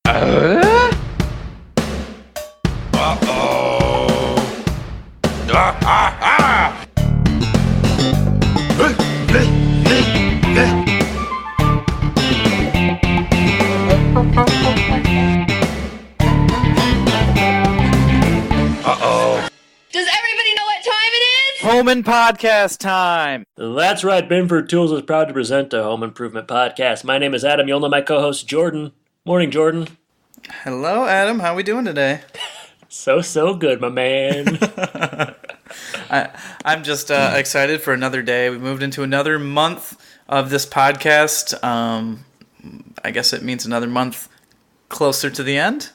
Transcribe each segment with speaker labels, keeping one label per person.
Speaker 1: Uh-oh.
Speaker 2: Does everybody know what time it is?
Speaker 3: Home and podcast time.
Speaker 4: That's right. Binford Tools is proud to present the Home Improvement Podcast. My name is Adam. You'll know my co-host, Jordan. Morning, Jordan.
Speaker 3: Hello, Adam. How are we doing today?
Speaker 4: So good, my man.
Speaker 3: I'm just excited for another day. We moved into another month of this podcast. I guess it means another month closer to the end.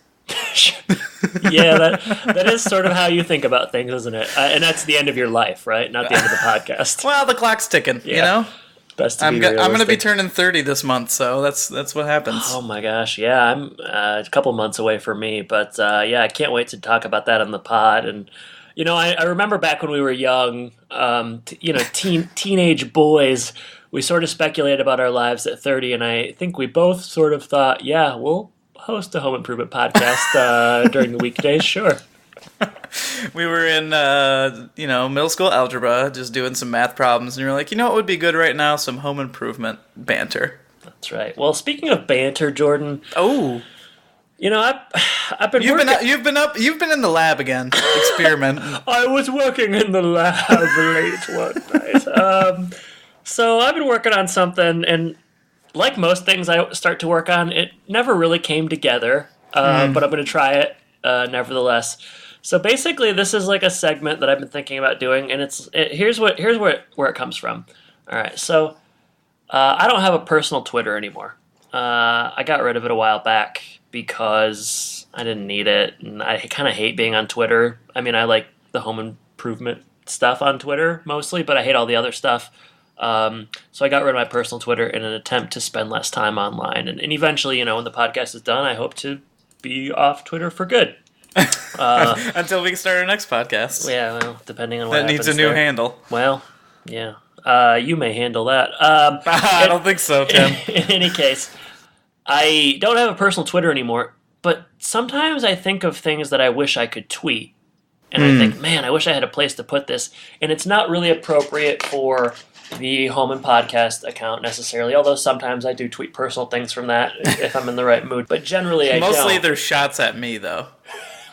Speaker 4: Yeah, that is sort of how you think about things, isn't it? And that's the end of your life, right? Not the end of the podcast.
Speaker 3: Well, the clock's ticking, you know?
Speaker 4: Best to be
Speaker 3: I'm going to be
Speaker 4: realistic.
Speaker 3: turning 30 this month, so that's what happens.
Speaker 4: Oh my gosh, yeah, I'm a couple months away for me, but yeah, I can't wait to talk about that on the pod. And you know, I remember back when we were young, teenage boys, we sort of speculated about our lives at 30, and I think we both sort of thought, yeah, we'll host a home improvement podcast during the weekdays, sure.
Speaker 3: We were in, middle school algebra, just doing some math problems, and you were like, you know what would be good right now? Some home improvement banter.
Speaker 4: That's right. Well, speaking of banter, Jordan.
Speaker 3: Oh.
Speaker 4: You know, I've been working.
Speaker 3: You've been in the lab again, experimenting.
Speaker 4: I was working in the lab late one night. So I've been working on something, and like most things I start to work on, it never really came together. But I'm going to try it nevertheless. So basically, this is like a segment that I've been thinking about doing, and here's where it comes from. All right, so I don't have a personal Twitter anymore. I got rid of it a while back because I didn't need it, and I kind of hate being on Twitter. I mean, I like the home improvement stuff on Twitter mostly, but I hate all the other stuff. So I got rid of my personal Twitter in an attempt to spend less time online, and eventually, you know, when the podcast is done, I hope to be off Twitter for good.
Speaker 3: Until we can start our next podcast.
Speaker 4: Yeah, well, depending on what
Speaker 3: that needs a new
Speaker 4: there.
Speaker 3: handle.
Speaker 4: Well, yeah. You may handle that.
Speaker 3: I don't think so, Tim.
Speaker 4: In any case, I don't have a personal Twitter anymore, but sometimes I think of things that I wish I could tweet. And I think, man, I wish I had a place to put this. And it's not really appropriate for the Home and Podcast account necessarily, although sometimes I do tweet personal things from that if I'm in the right mood. But generally I don't.
Speaker 3: Mostly they're shots at me, though.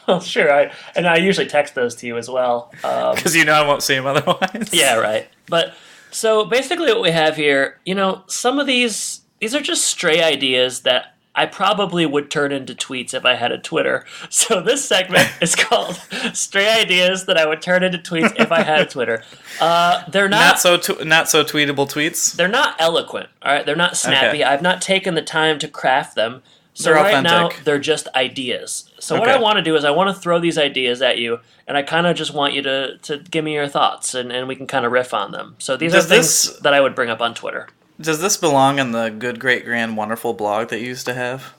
Speaker 4: Well, sure. I usually text those to you as well.
Speaker 3: Because you know I won't see them otherwise.
Speaker 4: Yeah, right. But so basically what we have here, you know, some of these are just stray ideas that I probably would turn into tweets if I had a Twitter. So this segment is called Stray Ideas That I Would Turn Into Tweets If I Had a Twitter. They're not
Speaker 3: so tweetable tweets.
Speaker 4: They're not eloquent, all right? They're not snappy.
Speaker 3: Okay.
Speaker 4: I've not taken the time to craft them. So
Speaker 3: They're
Speaker 4: right now,
Speaker 3: authentic.
Speaker 4: they're just ideas. So what
Speaker 3: Okay.
Speaker 4: I want to do is I want to throw these ideas at you, and I kind of just want you to give me your thoughts, and we can kind of riff on them. So these are things that I would bring up on Twitter.
Speaker 3: Does this belong in the Good, Great, Grand, Wonderful blog that you used to have?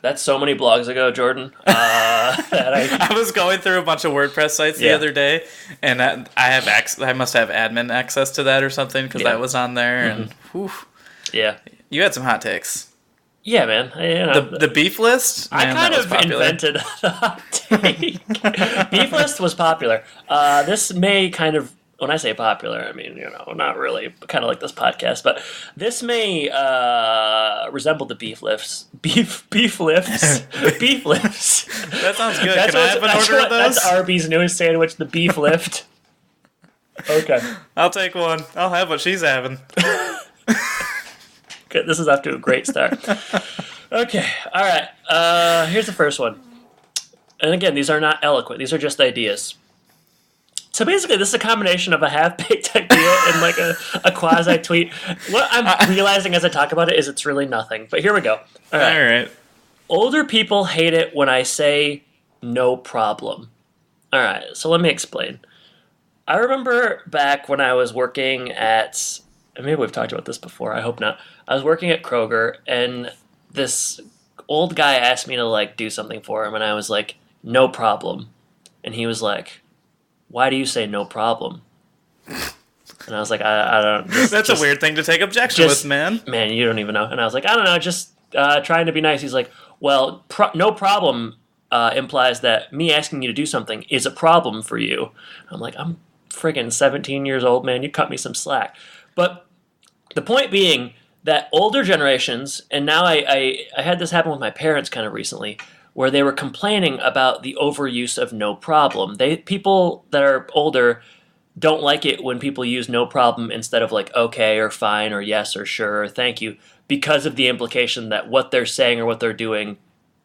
Speaker 4: That's so many blogs ago, Jordan.
Speaker 3: I was going through a bunch of WordPress sites the other day, and I must have admin access to that or something because that was on there. And whew,
Speaker 4: Yeah.
Speaker 3: you had some hot takes.
Speaker 4: Yeah, man. You know,
Speaker 3: The beef list.
Speaker 4: I
Speaker 3: Man,
Speaker 4: kind
Speaker 3: that was
Speaker 4: of
Speaker 3: popular.
Speaker 4: invented the hot take. Beef list was popular. This may kind of, when I say popular, I mean, you know, not really, kind of like this podcast, but this may resemble the beef lifts. Beef lifts. Beef lifts.
Speaker 3: That sounds good. Can I have an order of those?
Speaker 4: That's Arby's newest sandwich, the beef lift. Okay.
Speaker 3: I'll take one. I'll have what she's having.
Speaker 4: Good. This is off to a great start. Okay. All right. Here's the first one. And again, these are not eloquent. These are just ideas. So basically, this is a combination of a half-baked idea and like a quasi-tweet. What I'm realizing as I talk about it is it's really nothing. But here we go. All right. Older people hate it when I say no problem. All right. So let me explain. I remember back when I was working at, and maybe we've talked about this before, I hope not. I was working at Kroger, and this old guy asked me to like do something for him, and I was like, no problem. And he was like, why do you say no problem? And I was like, I don't.
Speaker 3: That's a weird thing to take objection with, man.
Speaker 4: Man, you don't even know. And I was like, I don't know, just trying to be nice. He's like, Well, no problem implies that me asking you to do something is a problem for you. I'm like, I'm friggin' 17 years old, man. You cut me some slack. But the point being that older generations, and now I had this happen with my parents kind of recently, where they were complaining about the overuse of no problem. People that are older don't like it when people use no problem instead of like okay or fine or yes or sure or thank you, because of the implication that what they're saying or what they're doing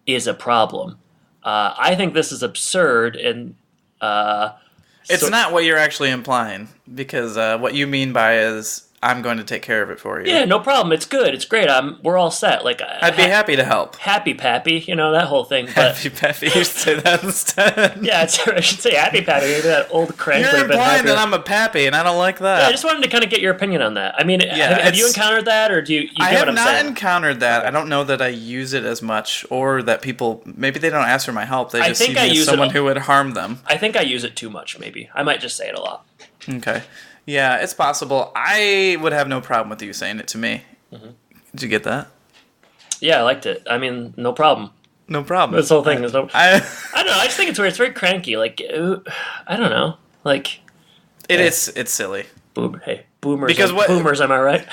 Speaker 4: is a problem. I think this is absurd, and
Speaker 3: it's not what you're actually implying, because what you mean by is I'm going to take care of it for you.
Speaker 4: Yeah, no problem. It's good. It's great. We're all set. Like
Speaker 3: I'd be happy to help.
Speaker 4: Happy Pappy, that whole thing. But,
Speaker 3: Happy Pappy. You should say that instead.
Speaker 4: Yeah, I should say Happy Pappy. Maybe that old crank.
Speaker 3: You're implying that I'm a pappy, and I don't like that.
Speaker 4: Yeah, I just wanted to kind of get your opinion on that. I mean, have you encountered that, or do you
Speaker 3: I
Speaker 4: get
Speaker 3: have
Speaker 4: what I'm
Speaker 3: not
Speaker 4: saying?
Speaker 3: encountered that. Okay. I don't know that I use it as much, or that people, maybe they don't ask for my help. They just see me as someone who would harm them.
Speaker 4: I think I use it too much, maybe. I might just say it a lot.
Speaker 3: Okay. Yeah, it's possible. I would have no problem with you saying it to me. Mm-hmm. Did you get that?
Speaker 4: Yeah, I liked it. I mean, no problem.
Speaker 3: No problem.
Speaker 4: This whole thing is no... I don't know. I just think it's weird. It's very cranky. Like, I don't know. Like...
Speaker 3: It's silly.
Speaker 4: Hey, boomers. Boomers, am I right?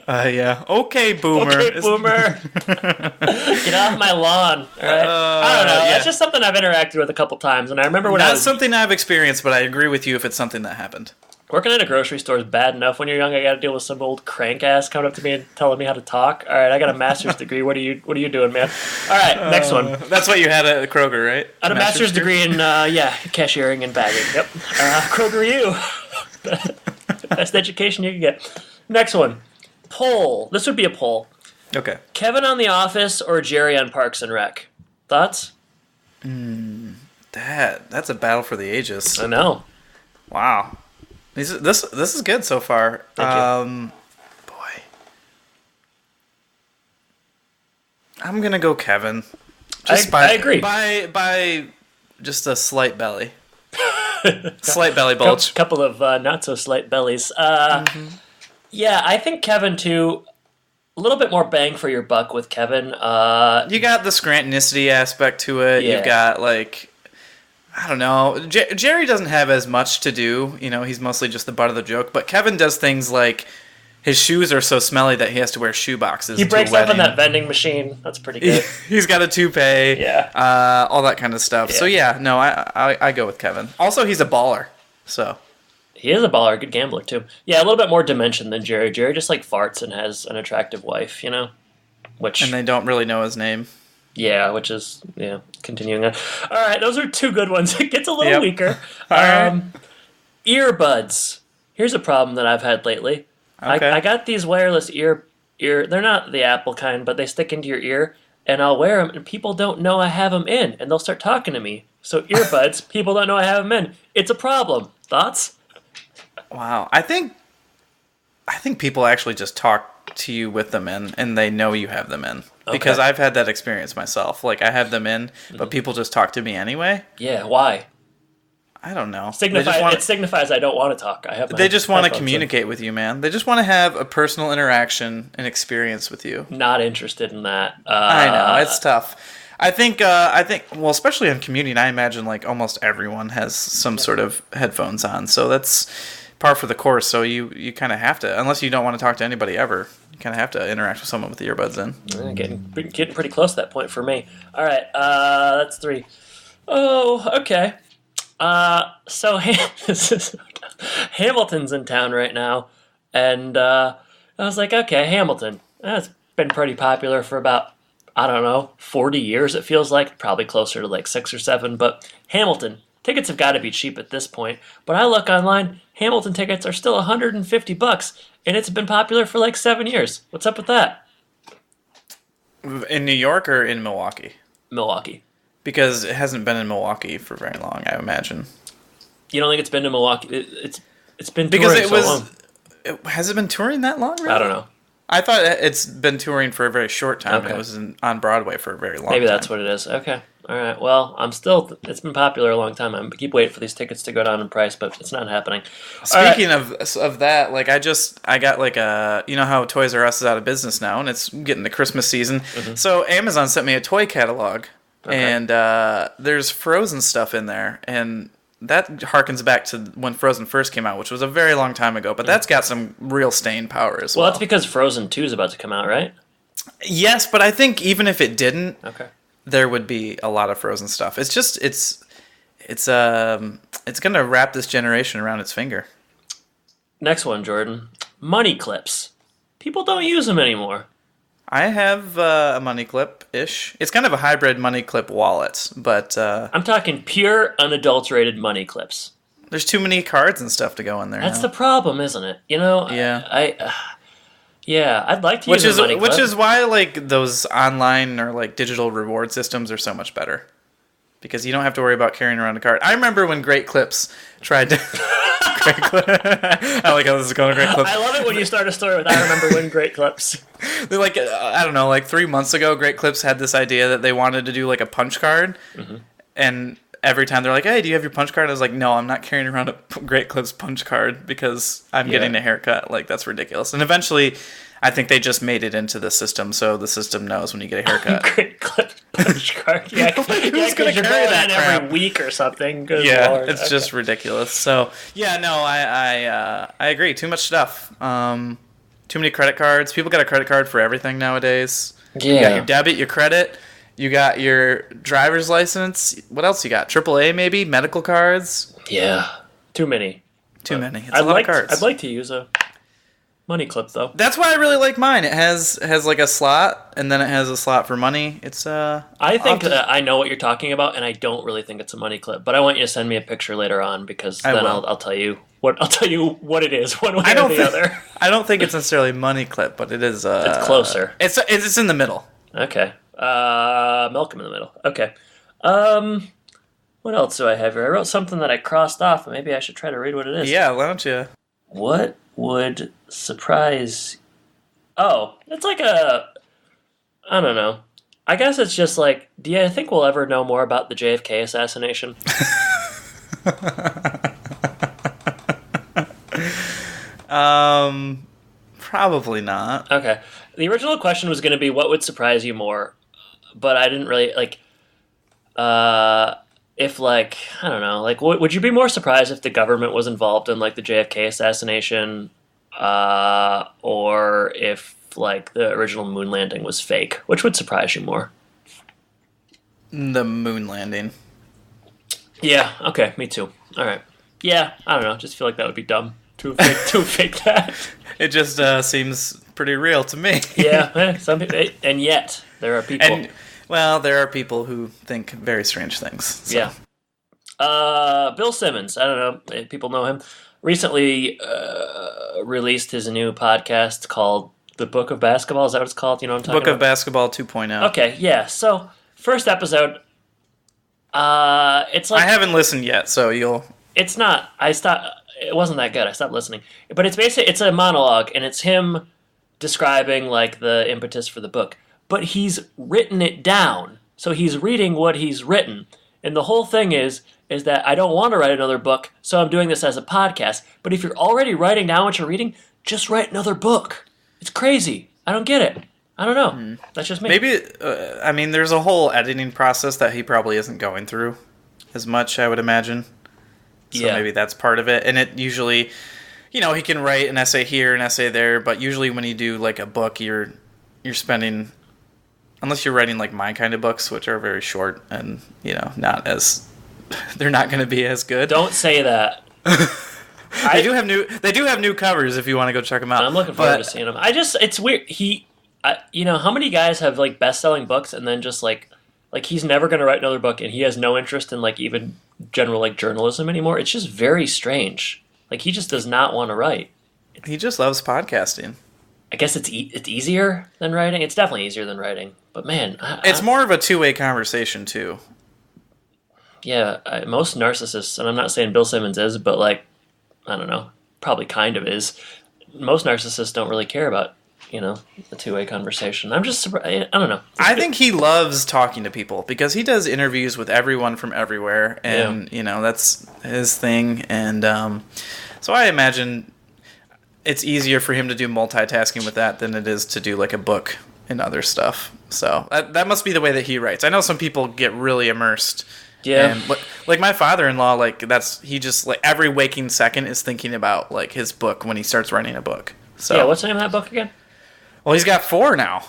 Speaker 3: Yeah. Okay, boomer.
Speaker 4: Okay, boomer. Get off my lawn. All right? I don't know. Yeah. It's just something I've interacted with a couple times, and I remember when
Speaker 3: Not something I've experienced, but I agree with you if it's something that happened.
Speaker 4: Working at a grocery store is bad enough. When you're young, I got to deal with some old crank ass coming up to me and telling me how to talk. All right, I got a master's degree. What are you doing, man? All right, next one.
Speaker 3: That's what you had at Kroger, right?
Speaker 4: I had a master's degree in cashiering and bagging. Yep. Kroger, best education you can get. Next one. Poll. This would be a poll.
Speaker 3: Okay. Kevin
Speaker 4: on The Office or Jerry on Parks and Rec? Thoughts?
Speaker 3: That's a battle for the ages.
Speaker 4: I know.
Speaker 3: Wow. This is good so far.
Speaker 4: Thank you.
Speaker 3: Boy, I'm gonna go Kevin.
Speaker 4: I agree.
Speaker 3: By just a slight belly, slight belly bulge.
Speaker 4: Couple of not so slight bellies. Yeah, I think Kevin too. A little bit more bang for your buck with Kevin.
Speaker 3: You got the Scrantonicity aspect to it. Yeah. You've got I don't know. Jerry doesn't have as much to do. He's mostly just the butt of the joke. But Kevin does things like his shoes are so smelly that he has to wear shoe boxes.
Speaker 4: He breaks up in that vending machine. That's pretty good.
Speaker 3: He's got a toupee.
Speaker 4: Yeah.
Speaker 3: All that kind of stuff. Yeah. So yeah, no, I go with Kevin. Also, he's a baller. So
Speaker 4: he is a baller, good gambler too. Yeah, a little bit more dimension than Jerry. Jerry just farts and has an attractive wife. And
Speaker 3: they don't really know his name.
Speaker 4: Yeah, which is, continuing on. All right, those are two good ones. It gets a little weaker. Earbuds. Here's a problem that I've had lately. Okay. I got these wireless ear. They're not the Apple kind, but they stick into your ear, and I'll wear them, and people don't know I have them in, and they'll start talking to me. So earbuds, people don't know I have them in. It's a problem. Thoughts?
Speaker 3: Wow. I think people actually just talk to you with them in, and they know you have them in. Okay. Because I've had that experience myself. I have them in, but people just talk to me anyway.
Speaker 4: Yeah, why?
Speaker 3: I don't know.
Speaker 4: It signifies I don't want to talk.
Speaker 3: They just want to communicate with you, man. They just want to have a personal interaction and experience with you.
Speaker 4: Not interested in that.
Speaker 3: I know, it's tough. I think, well, especially on commuting, I imagine almost everyone has some sort of headphones on. So that's par for the course. So you kind of have to, unless you don't want to talk to anybody ever, you kind of have to interact with someone with the earbuds in.
Speaker 4: Getting pretty close to that point for me. All right, that's 3. Oh, okay. So Hamilton's in town right now, and I was like, okay, Hamilton. That's been pretty popular for about, 40 years. It feels like probably closer to 6 or 7. But Hamilton tickets have got to be cheap at this point. But I look online, Hamilton tickets are still $150, and it's been popular for 7 years. What's up with that?
Speaker 3: In New York or in Milwaukee?
Speaker 4: Milwaukee.
Speaker 3: Because it hasn't been in Milwaukee for very long, I imagine.
Speaker 4: You don't think it's been to Milwaukee? It's been touring long.
Speaker 3: Has it been touring that long? Really?
Speaker 4: I don't know.
Speaker 3: I thought it's been touring for a very short time. Okay. It was on Broadway for a very long time.
Speaker 4: Maybe that's what it is. Okay. All right. Well, it's been popular a long time. I keep waiting for these tickets to go down in price, but it's not happening.
Speaker 3: Speaking of that, like I got like you know how Toys R Us is out of business now, and it's getting the Christmas season. Mm-hmm. So Amazon sent me a toy catalog, and there's Frozen stuff in there, and that harkens back to when Frozen first came out, which was a very long time ago. But that's got some real staying power as well.
Speaker 4: Well, that's because Frozen 2 is about to come out, right?
Speaker 3: Yes, but I think even if it didn't,
Speaker 4: okay,
Speaker 3: there would be a lot of Frozen stuff. It's just it's gonna wrap this generation around its finger.
Speaker 4: Next one, Jordan. Money clips. People don't use them anymore.
Speaker 3: I have a money clip-ish. It's kind of a hybrid money clip wallet, but
Speaker 4: I'm talking pure, unadulterated money clips.
Speaker 3: There's too many cards and stuff to go in there.
Speaker 4: That's the problem, isn't it? You know,
Speaker 3: yeah.
Speaker 4: Yeah, I'd like to use a money clip.
Speaker 3: Which is why like those online or like digital reward systems are so much better. Because you don't have to worry about carrying around a card. I remember when Great Clips tried to... I like how this is going, Great Clips.
Speaker 4: I love it when you start a story with I remember when Great Clips.
Speaker 3: They're like, I don't know, like 3 months ago, Great Clips had this idea that they wanted to do like a punch card. Mm-hmm. And every time they're like, hey, do you have your punch card? I was like, no, I'm not carrying around a Great Clips punch card because I'm getting a haircut. Like, that's ridiculous. And eventually, I think they just made it into the system, so the system knows when you get a haircut.
Speaker 4: Great Clips punch card. Yeah,
Speaker 3: who's going to carry that
Speaker 4: every week or something? Good
Speaker 3: yeah,
Speaker 4: Lord.
Speaker 3: It's just ridiculous. So, yeah, no, I agree. Too much stuff. Too many credit cards. People got a credit card for everything nowadays.
Speaker 4: Yeah.
Speaker 3: You got your debit, your credit. You got your driver's license. What else you got? AAA maybe? Medical cards?
Speaker 4: Yeah. Too many.
Speaker 3: Too many. It's a lot of cards.
Speaker 4: I'd like to use a money clip, though.
Speaker 3: That's why I really like mine. It has like a slot, and then it has a slot for money. It's
Speaker 4: I think I know what you're talking about, and I don't really think it's a money clip. But I want you to send me a picture later on because then I'll tell you what it is one way or the other.
Speaker 3: I don't think it's necessarily money clip, but it is.
Speaker 4: It's closer.
Speaker 3: It's in the middle.
Speaker 4: Okay. Malcolm in the middle. Okay. What else do I have here? I wrote something that I crossed off. Maybe I should try to read what it is.
Speaker 3: Yeah, why don't you?
Speaker 4: What would surprise... Oh, it's like I don't know. I guess it's just like, do you think we'll ever know more about the JFK assassination?
Speaker 3: Probably not.
Speaker 4: Okay. The original question was going to be, what would surprise you more? But I didn't really, if, I don't know, would you be more surprised if the government was involved in, the JFK assassination, or if, the original moon landing was fake? Which would surprise you more?
Speaker 3: The moon landing.
Speaker 4: Yeah, okay, me too. All right. Yeah, I don't know, just feel like that would be dumb to fake that.
Speaker 3: It just seems pretty real to me.
Speaker 4: Yeah, some people, and yet there are people.
Speaker 3: There are people who think very strange things. So.
Speaker 4: Yeah. Bill Simmons, I don't know if people know him, recently released his new podcast called The Book of Basketball. Is that what it's called? You know what I'm talking about?
Speaker 3: Book of Basketball 2.0.
Speaker 4: Okay, yeah. So, first episode, it's like...
Speaker 3: I haven't listened yet, so you'll...
Speaker 4: It's not. It wasn't that good. I stopped listening. But it's a monologue, and it's him describing, the impetus for the book. But he's written it down. So he's reading what he's written. And the whole thing is that I don't want to write another book, so I'm doing this as a podcast. But if you're already writing down what you're reading, just write another book. It's crazy. I don't get it. I don't know. That's just me.
Speaker 3: Maybe, there's a whole editing process that he probably isn't going through as much, I would imagine. So maybe that's part of it. And it usually, he can write an essay here, an essay there, but usually when you do, a book, you're spending... Unless you're writing my kind of books, which are very short and not as they're not going to be as good.
Speaker 4: Don't say that.
Speaker 3: They do have new covers if you want to go check them out.
Speaker 4: I'm looking forward to seeing them. It's weird. How many guys have best-selling books and then just he's never going to write another book and he has no interest in even general journalism anymore. It's just very strange. He just does not want to write.
Speaker 3: He just loves podcasting.
Speaker 4: I guess it's easier than writing. It's definitely easier than writing. But man,
Speaker 3: it's more of a two-way conversation too.
Speaker 4: Yeah, most narcissists, and I'm not saying Bill Simmons is, but I don't know, probably kind of is. Most narcissists don't really care about a two-way conversation. I'm just surprised. I don't know.
Speaker 3: I think he loves talking to people because he does interviews with everyone from everywhere, and that's his thing. And so I imagine it's easier for him to do multitasking with that than it is to do like a book and other stuff. So that must be the way that he writes. I know some people get really immersed.
Speaker 4: Yeah.
Speaker 3: And like my father-in-law, like he just like every waking second is thinking about like his book when he starts writing a book. So
Speaker 4: yeah, what's the name of that book again?
Speaker 3: Well, he's got 4 now.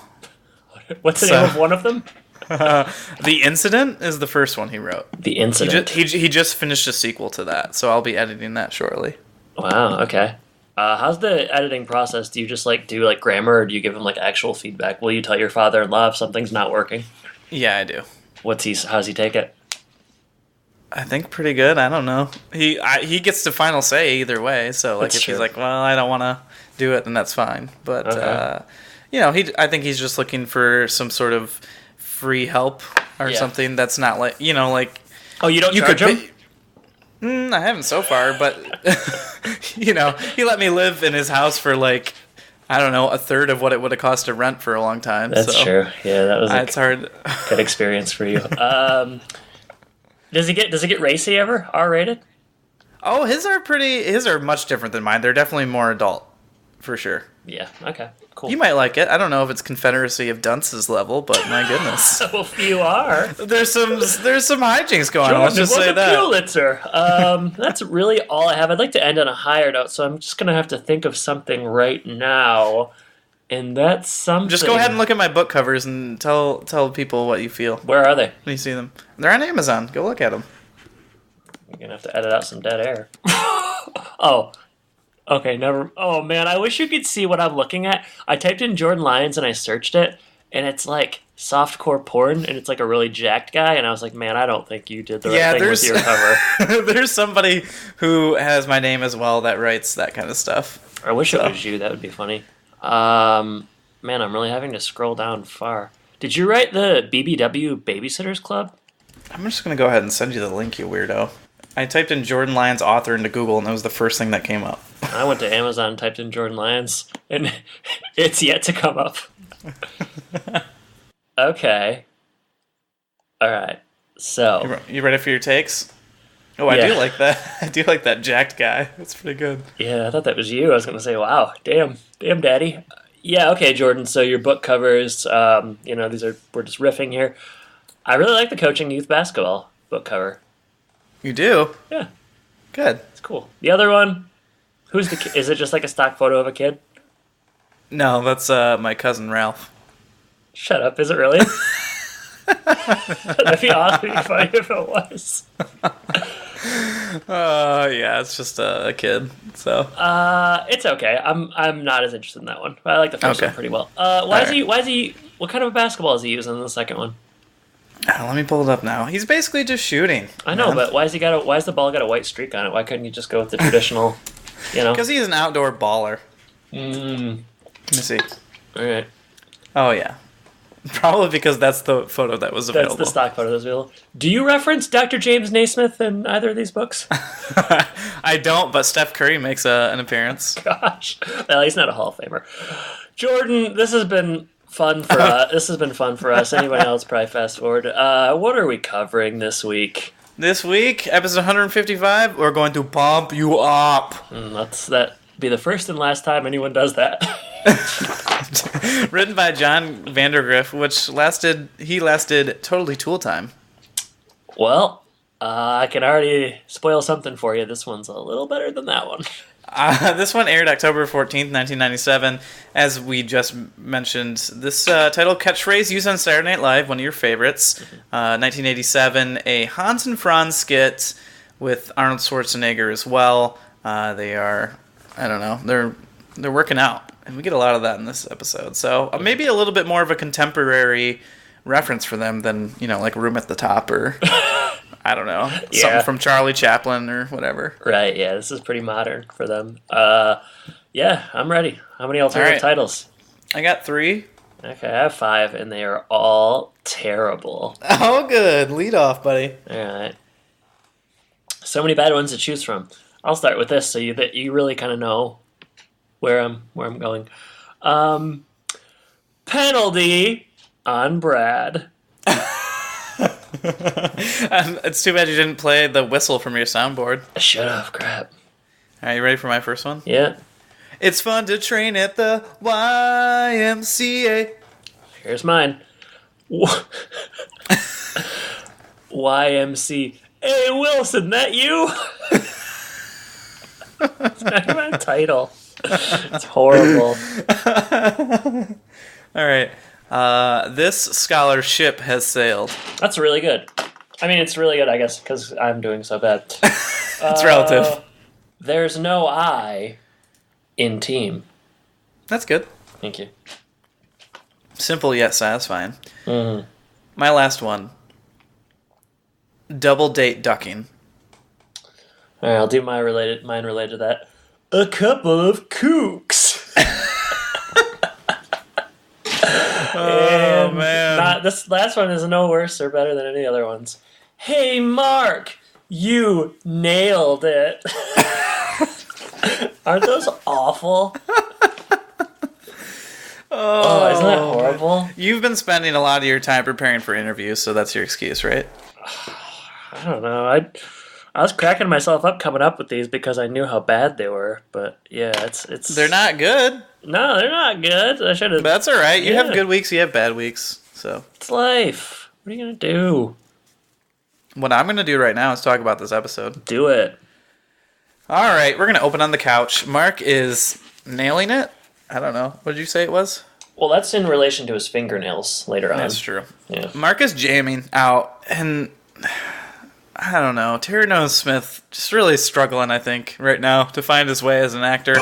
Speaker 4: What's the name of one of them?
Speaker 3: The Incident is the first one he wrote.
Speaker 4: The Incident.
Speaker 3: He just finished a sequel to that, so I'll be editing that shortly.
Speaker 4: Wow. Okay. How's the editing process? Do you just do grammar, or do you give him actual feedback? Will you tell your father-in-law if something's not working?
Speaker 3: Yeah, I do.
Speaker 4: How's he take it?
Speaker 3: I think pretty good. I don't know. He gets the final say either way. So
Speaker 4: That's
Speaker 3: if
Speaker 4: true.
Speaker 3: he's like, well, I don't want to do it, then that's fine. But
Speaker 4: Okay.
Speaker 3: I think he's just looking for some sort of free help or something that's not like
Speaker 4: Oh, you don't charge him?
Speaker 3: I haven't so far, but he let me live in his house for I don't know, a third of what it would have cost to rent for a long time.
Speaker 4: That's true. Yeah, that was
Speaker 3: it's hard.
Speaker 4: good experience for you. Does it get racy ever? R-rated?
Speaker 3: Oh, his are much different than mine. They're definitely more adult, for sure.
Speaker 4: Yeah. Okay. Cool.
Speaker 3: You might like it. I don't know if it's Confederacy of Dunces level, but my goodness.
Speaker 4: Well, you are.
Speaker 3: There's some hijinks going on. Let's just say that.
Speaker 4: Pulitzer. That's really all I have. I'd like to end on a higher note, so I'm just gonna have to think of something right now, and that's something.
Speaker 3: Just go ahead and look at my book covers and tell people what you feel
Speaker 4: Where are they?
Speaker 3: when you see them. They're on Amazon. Go look at them.
Speaker 4: You're gonna have to edit out some dead air. Oh. Okay, never. Oh man, I wish you could see what I'm looking at. I typed in Jordan Lyons and I searched it, and it's softcore porn, and it's a really jacked guy, and I was like, man, I don't think you did the right thing with your cover.
Speaker 3: There's somebody who has my name as well that writes that kind of stuff.
Speaker 4: I wish it was you. That would be funny. Man, I'm really having to scroll down far. Did you write the BBW Babysitters Club?
Speaker 3: I'm just going to go ahead and send you the link, you weirdo. I typed in Jordan Lyons author into Google, and that was the first thing that came up.
Speaker 4: I went to Amazon and typed in Jordan Lyons, and it's yet to come up. Okay. All right. So.
Speaker 3: You ready for your takes? Oh, I do like that. I do like that jacked guy. That's pretty good.
Speaker 4: Yeah, I thought that was you. I was going to say, wow, damn, daddy. Yeah, okay, Jordan. So your book covers, we're just riffing here. I really like the Coaching Youth Basketball book cover.
Speaker 3: You do?
Speaker 4: Yeah.
Speaker 3: Good.
Speaker 4: It's cool. The other one, who's the kid? Is it just a stock photo of a kid?
Speaker 3: No, that's my cousin Ralph.
Speaker 4: Shut up. Is it really? That'd be awesome. It'd be funny if it was.
Speaker 3: Yeah, it's just a kid. So.
Speaker 4: It's okay. I'm not as interested in that one. I like the first one pretty well. Why is he? What kind of a basketball is he using in the second one?
Speaker 3: Let me pull it up now. He's basically just shooting.
Speaker 4: I know, but why has the ball got a white streak on it? Why couldn't you just go with the traditional?
Speaker 3: Because he's an outdoor baller. Let me see.
Speaker 4: All right.
Speaker 3: Oh yeah. Probably because that's the photo that was available.
Speaker 4: That's the stock photo that was available. Do you reference Dr. James Naismith in either of these books?
Speaker 3: I don't, but Steph Curry makes an appearance.
Speaker 4: Gosh. Well, he's not a Hall of Famer. Jordan, this has been fun for us. Anybody else, probably fast forward. What are we covering this week?
Speaker 3: This week, episode 155, we're going to pump you up.
Speaker 4: That be the first and last time anyone does that.
Speaker 3: Written by John Vandergriff, which lasted totally Tool time.
Speaker 4: Well, I can already spoil something for you. This one's a little better than that one.
Speaker 3: This one aired October 14th, 1997. As we just mentioned, this title catchphrase used on Saturday Night Live, one of your favorites. 1987, a Hans and Franz skit with Arnold Schwarzenegger as well. They are, I don't know, they're working out. And we get a lot of that in this episode. So maybe a little bit more of a contemporary reference for them than, like Room at the Top or... I don't know.
Speaker 4: Yeah.
Speaker 3: Something from Charlie Chaplin or whatever.
Speaker 4: Right, yeah. This is pretty modern for them. Yeah, I'm ready. How many alternative titles?
Speaker 3: I got 3.
Speaker 4: Okay, I have 5, and they are all terrible.
Speaker 3: Oh, good. Lead off, buddy.
Speaker 4: All right. So many bad ones to choose from. I'll start with this so that you really kind of know where I'm going. Penalty on Brad.
Speaker 3: It's too bad you didn't play the whistle from your soundboard.
Speaker 4: I should have. Crap.
Speaker 3: Are you ready for my first one?
Speaker 4: Yeah.
Speaker 3: It's fun to train at the YMCA.
Speaker 4: Here's mine. YMC. Hey, Wilson, that you? It's not even a title. It's horrible.
Speaker 3: All right. This scholarship has sailed.
Speaker 4: That's really good. I mean, it's really good, I guess, because I'm doing so bad.
Speaker 3: It's relative.
Speaker 4: There's no I in team.
Speaker 3: That's good.
Speaker 4: Thank you.
Speaker 3: Simple yet satisfying.
Speaker 4: Mm.
Speaker 3: My last one. Double date ducking.
Speaker 4: All right, I'll do mine related to that. A couple of kooks.
Speaker 3: Oh, man.
Speaker 4: This last one is no worse or better than any other ones. Hey, Mark, you nailed it. Aren't those awful? Oh, isn't that horrible?
Speaker 3: You've been spending a lot of your time preparing for interviews, so that's your excuse, right?
Speaker 4: I don't know. I was cracking myself up coming up with these because I knew how bad they were. But yeah, it's
Speaker 3: They're not good.
Speaker 4: No, they're not good. I should have.
Speaker 3: But that's all right. You have good weeks, you have bad weeks. So
Speaker 4: It's life. What are you gonna do?
Speaker 3: what I'm going to do right now is talk about this episode.
Speaker 4: Do it.
Speaker 3: All right, we're going to open on the couch. Mark is nailing it. I don't know. What did you say it was?
Speaker 4: Well, that's in relation to his fingernails later on.
Speaker 3: That's true.
Speaker 4: Yeah.
Speaker 3: Mark is jamming out, and I don't know. Terry Nose Smith just really struggling, I think, right now to find his way as an actor.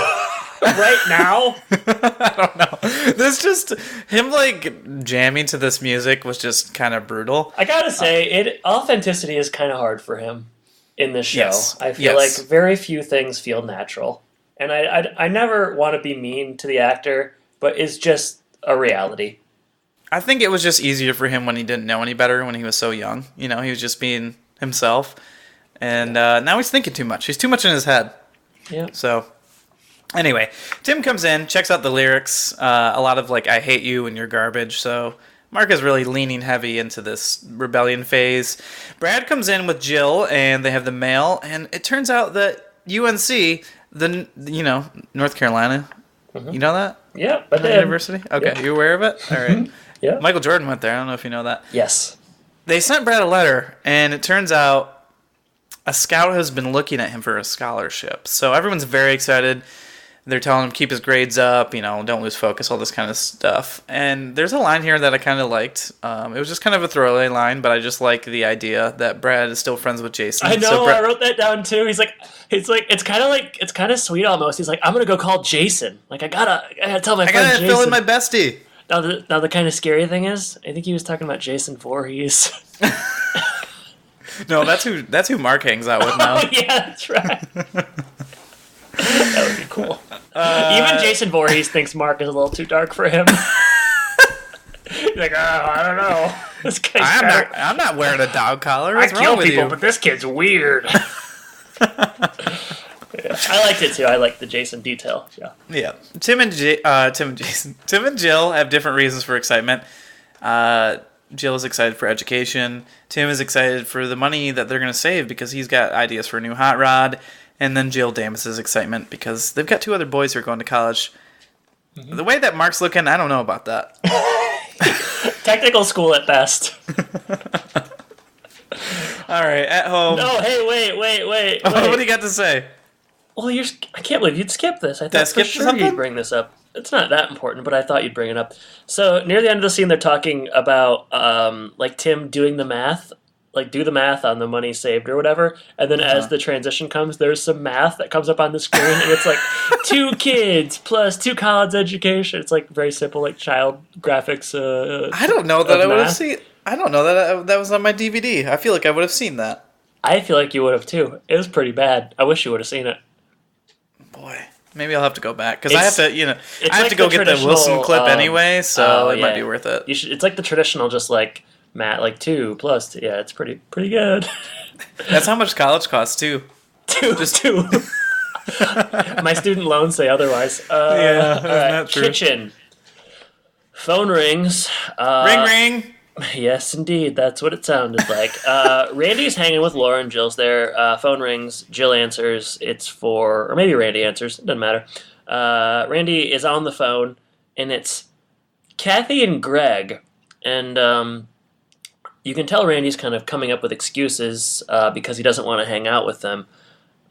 Speaker 4: Right now?
Speaker 3: I don't know. This just him like jamming to this music was just kind of brutal.
Speaker 4: I gotta say, authenticity is kind of hard for him in this show.
Speaker 3: Yes.
Speaker 4: I feel like very few things feel natural, and I never want to be mean to the actor, but it's just a reality.
Speaker 3: I think it was just easier for him when he didn't know any better when he was so young. You know, he was just being himself, and now he's thinking too much. He's too much in his head.
Speaker 4: Yeah.
Speaker 3: So. Anyway, Tim comes in, checks out the lyrics, a lot of like, I hate you and you're garbage, so Mark is really leaning heavy into this rebellion phase. Brad comes in with Jill, and they have the mail, and it turns out that UNC, North Carolina, you know that?
Speaker 4: Yeah, but
Speaker 3: University? Okay,
Speaker 4: Yeah.
Speaker 3: you aware of it? All right.
Speaker 4: Yeah.
Speaker 3: Michael Jordan went there, I don't know if you know that.
Speaker 4: Yes.
Speaker 3: They sent Brad a letter, and it turns out a scout has been looking at him for a scholarship, so everyone's very excited. They're telling him keep his grades up, don't lose focus, all this kind of stuff. And there's a line here that I kind of liked. It was just kind of a throwaway line, but I just like the idea that Brad is still friends with Jason.
Speaker 4: I know. I wrote that down too. It's kind of sweet almost. He's like, I'm gonna go call Jason. Like I gotta tell my friend Jason.
Speaker 3: Fill in my bestie.
Speaker 4: Now the kind of scary thing is, I think he was talking about Jason Voorhees.
Speaker 3: No, that's who Mark hangs out with now.
Speaker 4: Oh yeah, that's right. That would be cool. Even Jason Voorhees thinks Mark is a little too dark for him. He's like, I don't know. This guy's
Speaker 3: I'm not wearing a dog collar.
Speaker 4: I
Speaker 3: What's
Speaker 4: kill
Speaker 3: wrong with
Speaker 4: people,
Speaker 3: you?
Speaker 4: but this kid's weird. Yeah, I liked it too. I liked the Jason detail. Yeah.
Speaker 3: Tim and Jill have different reasons for excitement. Jill is excited for education. Tim is excited for the money that they're going to save because he's got ideas for a new hot rod. And then Jill damages excitement because they've got two other boys who are going to college. Mm-hmm. The way that Mark's looking, I don't know about that.
Speaker 4: Technical school at best.
Speaker 3: All right, at home.
Speaker 4: No, hey, wait.
Speaker 3: What do you got to say?
Speaker 4: Well, I can't believe you'd skip this. I thought for sure you'd bring this up. It's not that important, but I thought you'd bring it up. So near the end of the scene, they're talking about like Tim doing the math. Like, do the math on the money saved or whatever. And then as the transition comes, there's some math that comes up on the screen. And it's like 2 kids plus 2 college education. It's like very simple, like child graphics.
Speaker 3: I don't know that I would have seen. I don't know that that was on my DVD. I feel like I would have seen that.
Speaker 4: I feel like you would have too. It was pretty bad. I wish you would have seen it.
Speaker 3: Boy, maybe I'll have to go back because I have to, I have
Speaker 4: like
Speaker 3: to go get the Wilson clip anyway, so it
Speaker 4: yeah.
Speaker 3: might be worth it.
Speaker 4: You should. It's like the traditional, just like math, like 2 plus. Yeah, it's pretty good.
Speaker 3: That's how much college costs too.
Speaker 4: Two. My student loans say otherwise.
Speaker 3: Yeah,
Speaker 4: all right.
Speaker 3: not true.
Speaker 4: Kitchen. Phone rings.
Speaker 3: Ring, ring.
Speaker 4: Yes, indeed. That's what it sounded like. Randy's hanging with Lauren. Jill's there. Phone rings. Jill answers. It's for... Or maybe Randy answers. It doesn't matter. Randy is on the phone, and it's Kathy and Greg. And you can tell Randy's kind of coming up with excuses because he doesn't want to hang out with them.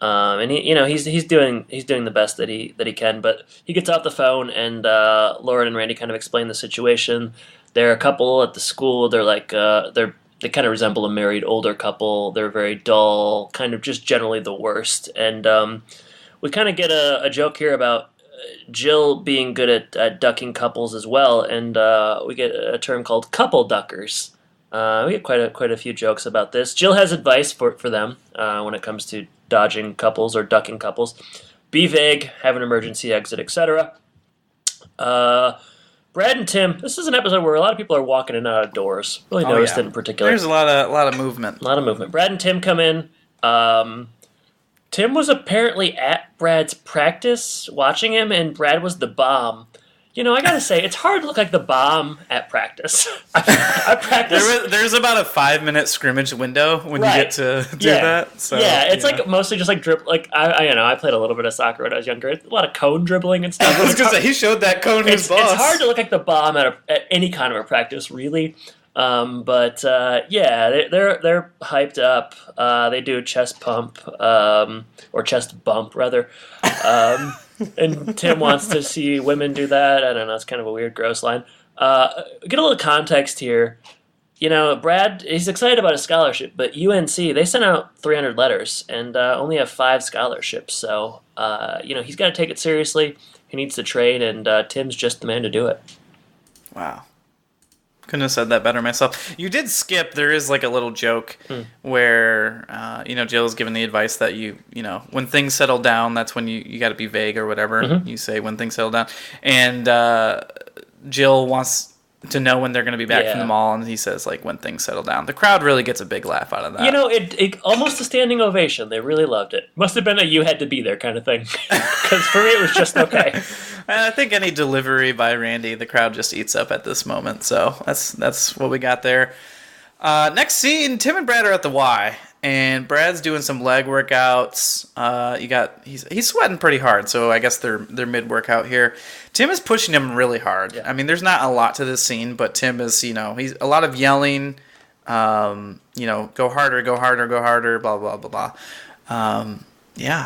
Speaker 4: And he's doing the best that he can. But he gets off the phone, and Lauren and Randy kind of explain the situation. They're a couple at the school. They're like they kind of resemble a married older couple. They're very dull, kind of just generally the worst. And we kind of get a joke here about Jill being good at ducking couples as well, and we get a term called couple duckers. We get quite a few jokes about this. Jill has advice for them when it comes to dodging couples or ducking couples. Be vague, have an emergency exit, etc. Brad and Tim, this is an episode where a lot of people are walking in and out of doors. Really noticed it in particular.
Speaker 3: There's a lot of movement.
Speaker 4: A lot of movement. Brad and Tim come in. Tim was apparently at Brad's practice watching him, and Brad was the bomb. I gotta say, it's hard to look like the bomb at practice. I practice.
Speaker 3: There's about a 5-minute scrimmage window when you get to do that. So,
Speaker 4: it's like mostly just like dribble. Like I played a little bit of soccer when I was younger. A lot of cone dribbling and stuff.
Speaker 3: I was gonna say he showed that cone to his boss.
Speaker 4: It's hard to look like the bomb at any kind of a practice, really. But they're hyped up. They do chest pump or chest bump rather. And Tim wants to see women do that. I don't know. It's kind of a weird, gross line. Get a little context here. Brad, he's excited about his scholarship, but UNC, they sent out 300 letters and only have 5 scholarships. So, he's got to take it seriously. He needs to train, and Tim's just the man to do it.
Speaker 3: Wow. Couldn't have said that better myself. You did skip. There is like a little joke where Jill's giving the advice that when things settle down, that's when you got to be vague or whatever. Mm-hmm. You say when things settle down, and Jill wants to know when they're going to be back from the mall, and he says like when things settle down. The crowd really gets a big laugh out of that.
Speaker 4: It almost a standing ovation. They really loved it. Must have been a you had to be there kind of thing. Because for me it was just okay.
Speaker 3: And I think any delivery by Randy, the crowd just eats up at this moment. So that's what we got there. Next scene, Tim and Brad are at the Y, and Brad's doing some leg workouts. He's sweating pretty hard, so I guess they're mid workout here. Tim is pushing him really hard. Yeah. I mean, there's not a lot to this scene, but Tim is he's a lot of yelling. Go harder, go harder, go harder, blah blah blah blah.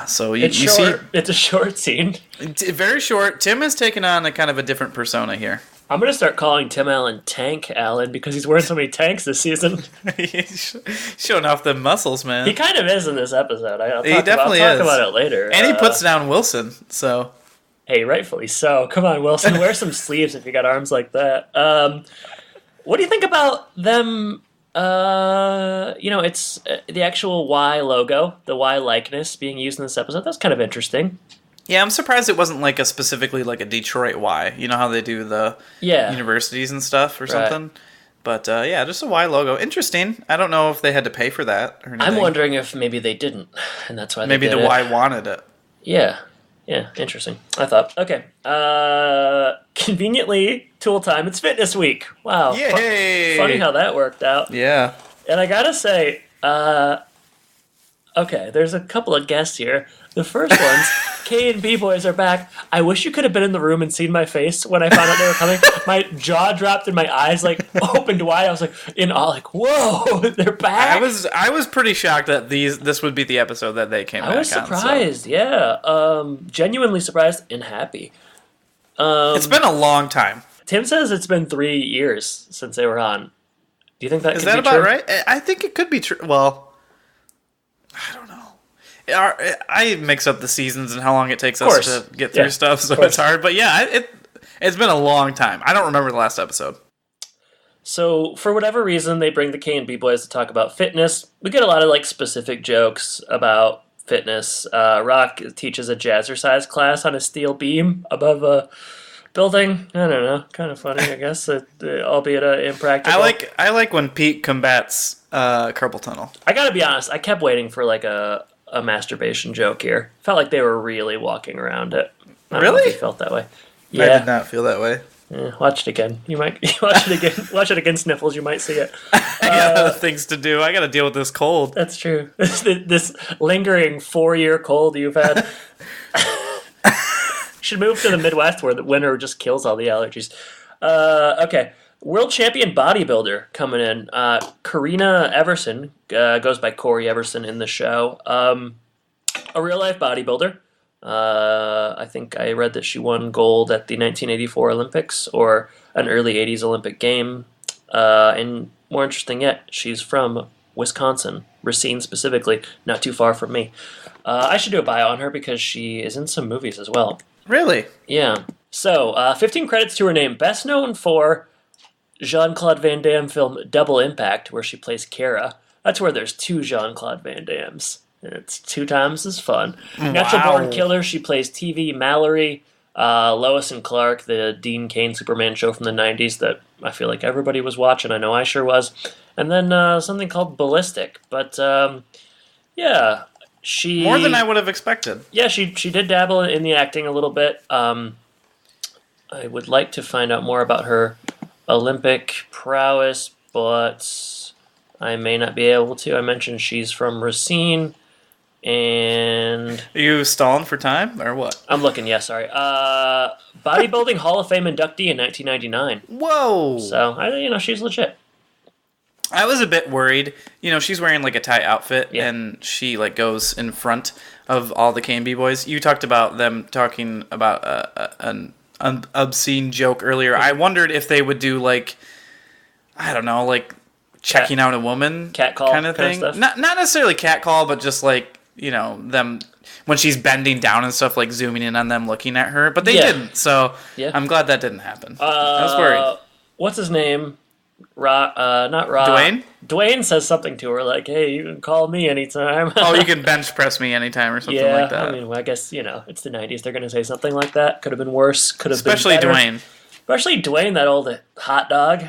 Speaker 3: So you see,
Speaker 4: it's a short scene.
Speaker 3: Very short. Tim is taking on a kind of a different persona here.
Speaker 4: I'm going to start calling Tim Allen Tank Allen because he's wearing so many tanks this season.
Speaker 3: He's showing off the muscles, man.
Speaker 4: He kind of is in this episode. I'll talk about it later.
Speaker 3: And he puts down Wilson, so...
Speaker 4: Hey, rightfully so. Come on, Wilson. Wear some sleeves if you got arms like that. What do you think about them... it's the actual Y logo, the Y likeness being used in this episode. That's kind of interesting.
Speaker 3: Yeah, I'm surprised it wasn't like specifically like a Detroit Y. You know how they do the universities and stuff or something? But just a Y logo. Interesting. I don't know if they had to pay for that or anything.
Speaker 4: I'm wondering if maybe they didn't, and that's why
Speaker 3: maybe
Speaker 4: they did
Speaker 3: the Y wanted it.
Speaker 4: Yeah, interesting. I thought. Okay. Conveniently, Tool Time, it's fitness week. Wow.
Speaker 3: Yay!
Speaker 4: Funny how that worked out.
Speaker 3: Yeah.
Speaker 4: And I gotta say, okay, there's a couple of guests here. The first ones, K and B boys are back. I wish you could have been in the room and seen my face when I found out they were coming. My jaw dropped and my eyes opened wide. I was in awe, whoa, they're back.
Speaker 3: I was pretty shocked that this would be the episode that they came back on.
Speaker 4: I was surprised, genuinely surprised and happy.
Speaker 3: It's been a long time.
Speaker 4: Tim says it's been 3 years since they were on. Do you think that
Speaker 3: is that about right? I think it could be true. Well, I don't know. I mix up the seasons and how long it takes us to get through stuff, so it's hard. But it's been a long time. I don't remember the last episode.
Speaker 4: So for whatever reason, they bring the K and B boys to talk about fitness. We get a lot of specific jokes about fitness. Rock teaches a jazzercise class on a steel beam above a building. I don't know, kind of funny, I guess, albeit impractical.
Speaker 3: I like when Pete combats carpal tunnel.
Speaker 4: I gotta be honest, I kept waiting for a masturbation joke here. Felt like they were really walking around it. I don't know if you felt that way.
Speaker 3: Yeah. I did not feel that way.
Speaker 4: Watch it again. You might watch it again. Watch it again, Sniffles. You might see it.
Speaker 3: I got other things to do. I got to deal with this cold.
Speaker 4: That's true. This lingering 4-year cold you've had. You should move to the Midwest where the winter just kills all the allergies. Okay. World champion bodybuilder coming in. Karina Everson goes by Corey Everson in the show. A real life bodybuilder. I think I read that she won gold at the 1984 Olympics or an early 80s Olympic game. And more interesting yet, she's from Wisconsin, Racine specifically, not too far from me. I should do a bio on her because she is in some movies as well.
Speaker 3: Really?
Speaker 4: Yeah. So, 15 credits to her name. Best known for Jean-Claude Van Damme film Double Impact, where she plays Kara. That's where there's 2 Jean-Claude Van Dammes. It's 2 times as fun.
Speaker 3: Wow.
Speaker 4: Natural Born Killer, she plays TV Mallory. Lois and Clark, the Dean Cain Superman show from the 90s that I feel like everybody was watching. I know I sure was. And then something called Ballistic. But, yeah, she...
Speaker 3: More than I would have expected.
Speaker 4: Yeah, she did dabble in the acting a little bit. I would like to find out more about her Olympic prowess, but I may not be able to. I mentioned she's from Racine. And
Speaker 3: Are you stalling for time or what?
Speaker 4: I'm looking. Yeah, sorry. Bodybuilding Hall of Fame inductee in 1999.
Speaker 3: Whoa!
Speaker 4: So she's legit.
Speaker 3: I was a bit worried. She's wearing like a tight outfit,
Speaker 4: Yeah.
Speaker 3: and she like goes in front of all the KMB boys. You talked about them talking about an obscene joke earlier. I wondered if they would do like, I don't know, like checking out a woman
Speaker 4: Catcall
Speaker 3: kind of thing.
Speaker 4: stuff.
Speaker 3: Not necessarily catcall, but just like them when she's bending down and stuff, like zooming in on them looking at her. But they didn't, so
Speaker 4: Yeah.
Speaker 3: I'm glad that didn't happen. I was worried.
Speaker 4: What's his name? Not Ra.
Speaker 3: Dwayne?
Speaker 4: Dwayne says something to her like, "Hey, you can call me anytime."
Speaker 3: Oh, you can bench press me anytime or something
Speaker 4: yeah,
Speaker 3: like that.
Speaker 4: I mean, I guess it's the 90s. They're gonna say something like that. Could have been worse. Could have
Speaker 3: Especially
Speaker 4: been better.
Speaker 3: Dwayne.
Speaker 4: Especially Dwayne, that old hot dog.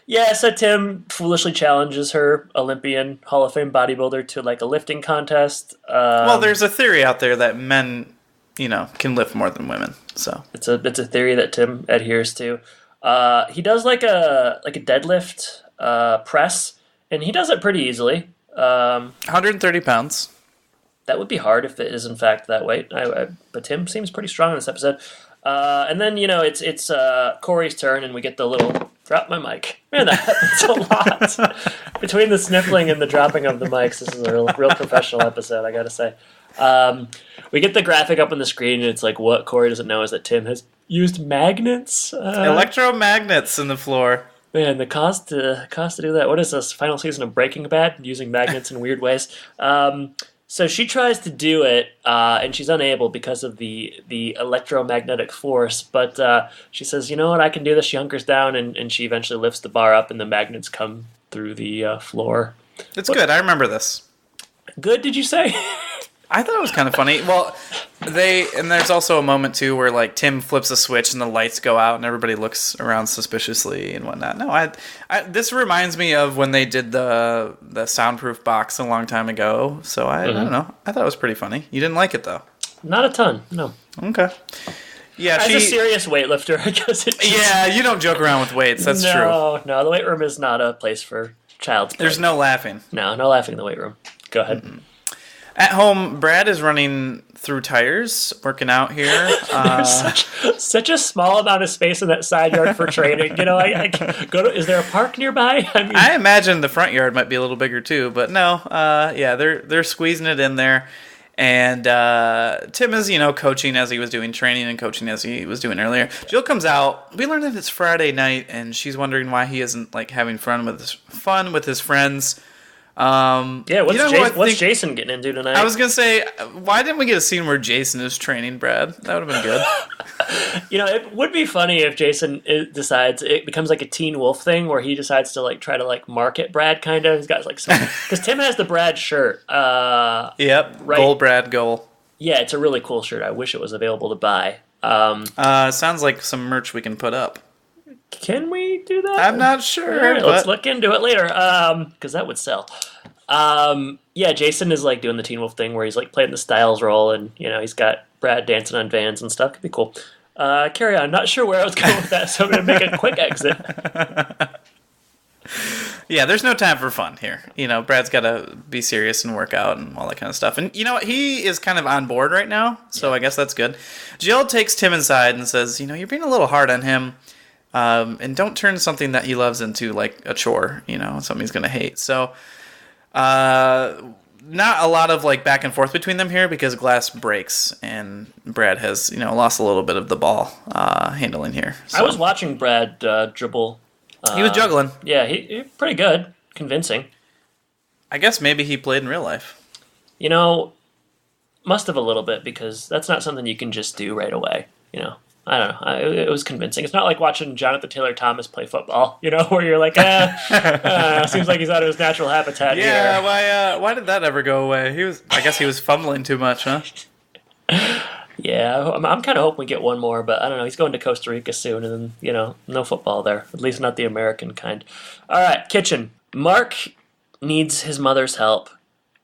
Speaker 4: Yeah, so Tim foolishly challenges her Olympian Hall of Fame bodybuilder to like a lifting contest.
Speaker 3: Well, there's a theory out there that men, can lift more than women. So
Speaker 4: it's a theory that Tim adheres to. He does like a deadlift press, and he does it pretty easily.
Speaker 3: 130 pounds.
Speaker 4: That would be hard if it is in fact that weight. But Tim seems pretty strong in this episode. And then it's Corey's turn, and we get the little drop my mic. Man, that happens a lot. Between the sniffling and the dropping of the mics, this is a real professional episode, I gotta say. We get the graphic up on the screen, and it's like what Corey doesn't know is that Tim has used magnets,
Speaker 3: Electromagnets in the floor.
Speaker 4: Man, the cost to do that. What is this final season of Breaking Bad? Using magnets in weird ways. So she tries to do it, and she's unable because of the electromagnetic force. But she says, "You know what? I can do this." She hunkers down, and she eventually lifts the bar up, and the magnets come through the floor.
Speaker 3: It's good. I remember this.
Speaker 4: Good, did you say?
Speaker 3: I thought it was kind of funny. Well, there's also a moment too where like Tim flips a switch and the lights go out and everybody looks around suspiciously and whatnot. No, I this reminds me of when they did the soundproof box a long time ago. So I don't know. I thought it was pretty funny. You didn't like it though?
Speaker 4: Not a ton, no.
Speaker 3: Okay. Yeah,
Speaker 4: As a serious weightlifter, I guess it.
Speaker 3: Yeah, you don't joke around with weights. That's true.
Speaker 4: No, the weight room is not a place for child's play.
Speaker 3: There's no laughing.
Speaker 4: No laughing in the weight room. Go ahead.
Speaker 3: Mm-hmm. At home, Brad is running through tires, working out here.
Speaker 4: There's such a small amount of space in that side yard for training. I go to. Is there a park nearby?
Speaker 3: I imagine the front yard might be a little bigger too, but no. Yeah, they're squeezing it in there, and Tim is coaching as he was doing training and coaching as he was doing earlier. Jill comes out. We learn that it's Friday night, and she's wondering why he isn't like having fun with his friends.
Speaker 4: What's Jason getting into tonight?
Speaker 3: I was gonna say, why didn't we get a scene where Jason is training Brad? That would have been good.
Speaker 4: It would be funny if Jason decides it becomes like a Teen Wolf thing where he decides to like try to like market Brad kind of. He's got like some because Tim has the Brad shirt.
Speaker 3: Yep,
Speaker 4: right.
Speaker 3: Goal Brad goal.
Speaker 4: Yeah, it's a really cool shirt. I wish it was available to buy.
Speaker 3: Sounds like some merch we can put up.
Speaker 4: Can we do that?
Speaker 3: I'm not sure.
Speaker 4: All right, let's look into it later, because that would sell. Yeah, Jason is like doing the Teen Wolf thing where he's like playing the Styles role, and he's got Brad dancing on vans and stuff. Could be cool. Carry on. Not sure where I was going with that, so I'm going to make a quick exit.
Speaker 3: Yeah, there's no time for fun here. Brad's got to be serious and work out and all that kind of stuff. And you know what? He is kind of on board right now, so I guess that's good. Jill takes Tim inside and says, you're being a little hard on him, and don't turn something that he loves into like a chore, something he's going to hate. So, not a lot of like back and forth between them here because glass breaks and Brad has, lost a little bit of the ball handling here. So.
Speaker 4: I was watching Brad dribble.
Speaker 3: He was juggling.
Speaker 4: Yeah, he pretty good. Convincing.
Speaker 3: I guess maybe he played in real life.
Speaker 4: Must have a little bit because that's not something you can just do right away. I don't know. It was convincing. It's not like watching Jonathan Taylor Thomas play football, where you're like, seems like he's out of his natural habitat here.
Speaker 3: Yeah, why did that ever go away? I guess he was fumbling too much, huh?
Speaker 4: Yeah, I'm kind of hoping we get one more, but I don't know. He's going to Costa Rica soon, and then, no football there. At least not the American kind. All right, kitchen. Mark needs his mother's help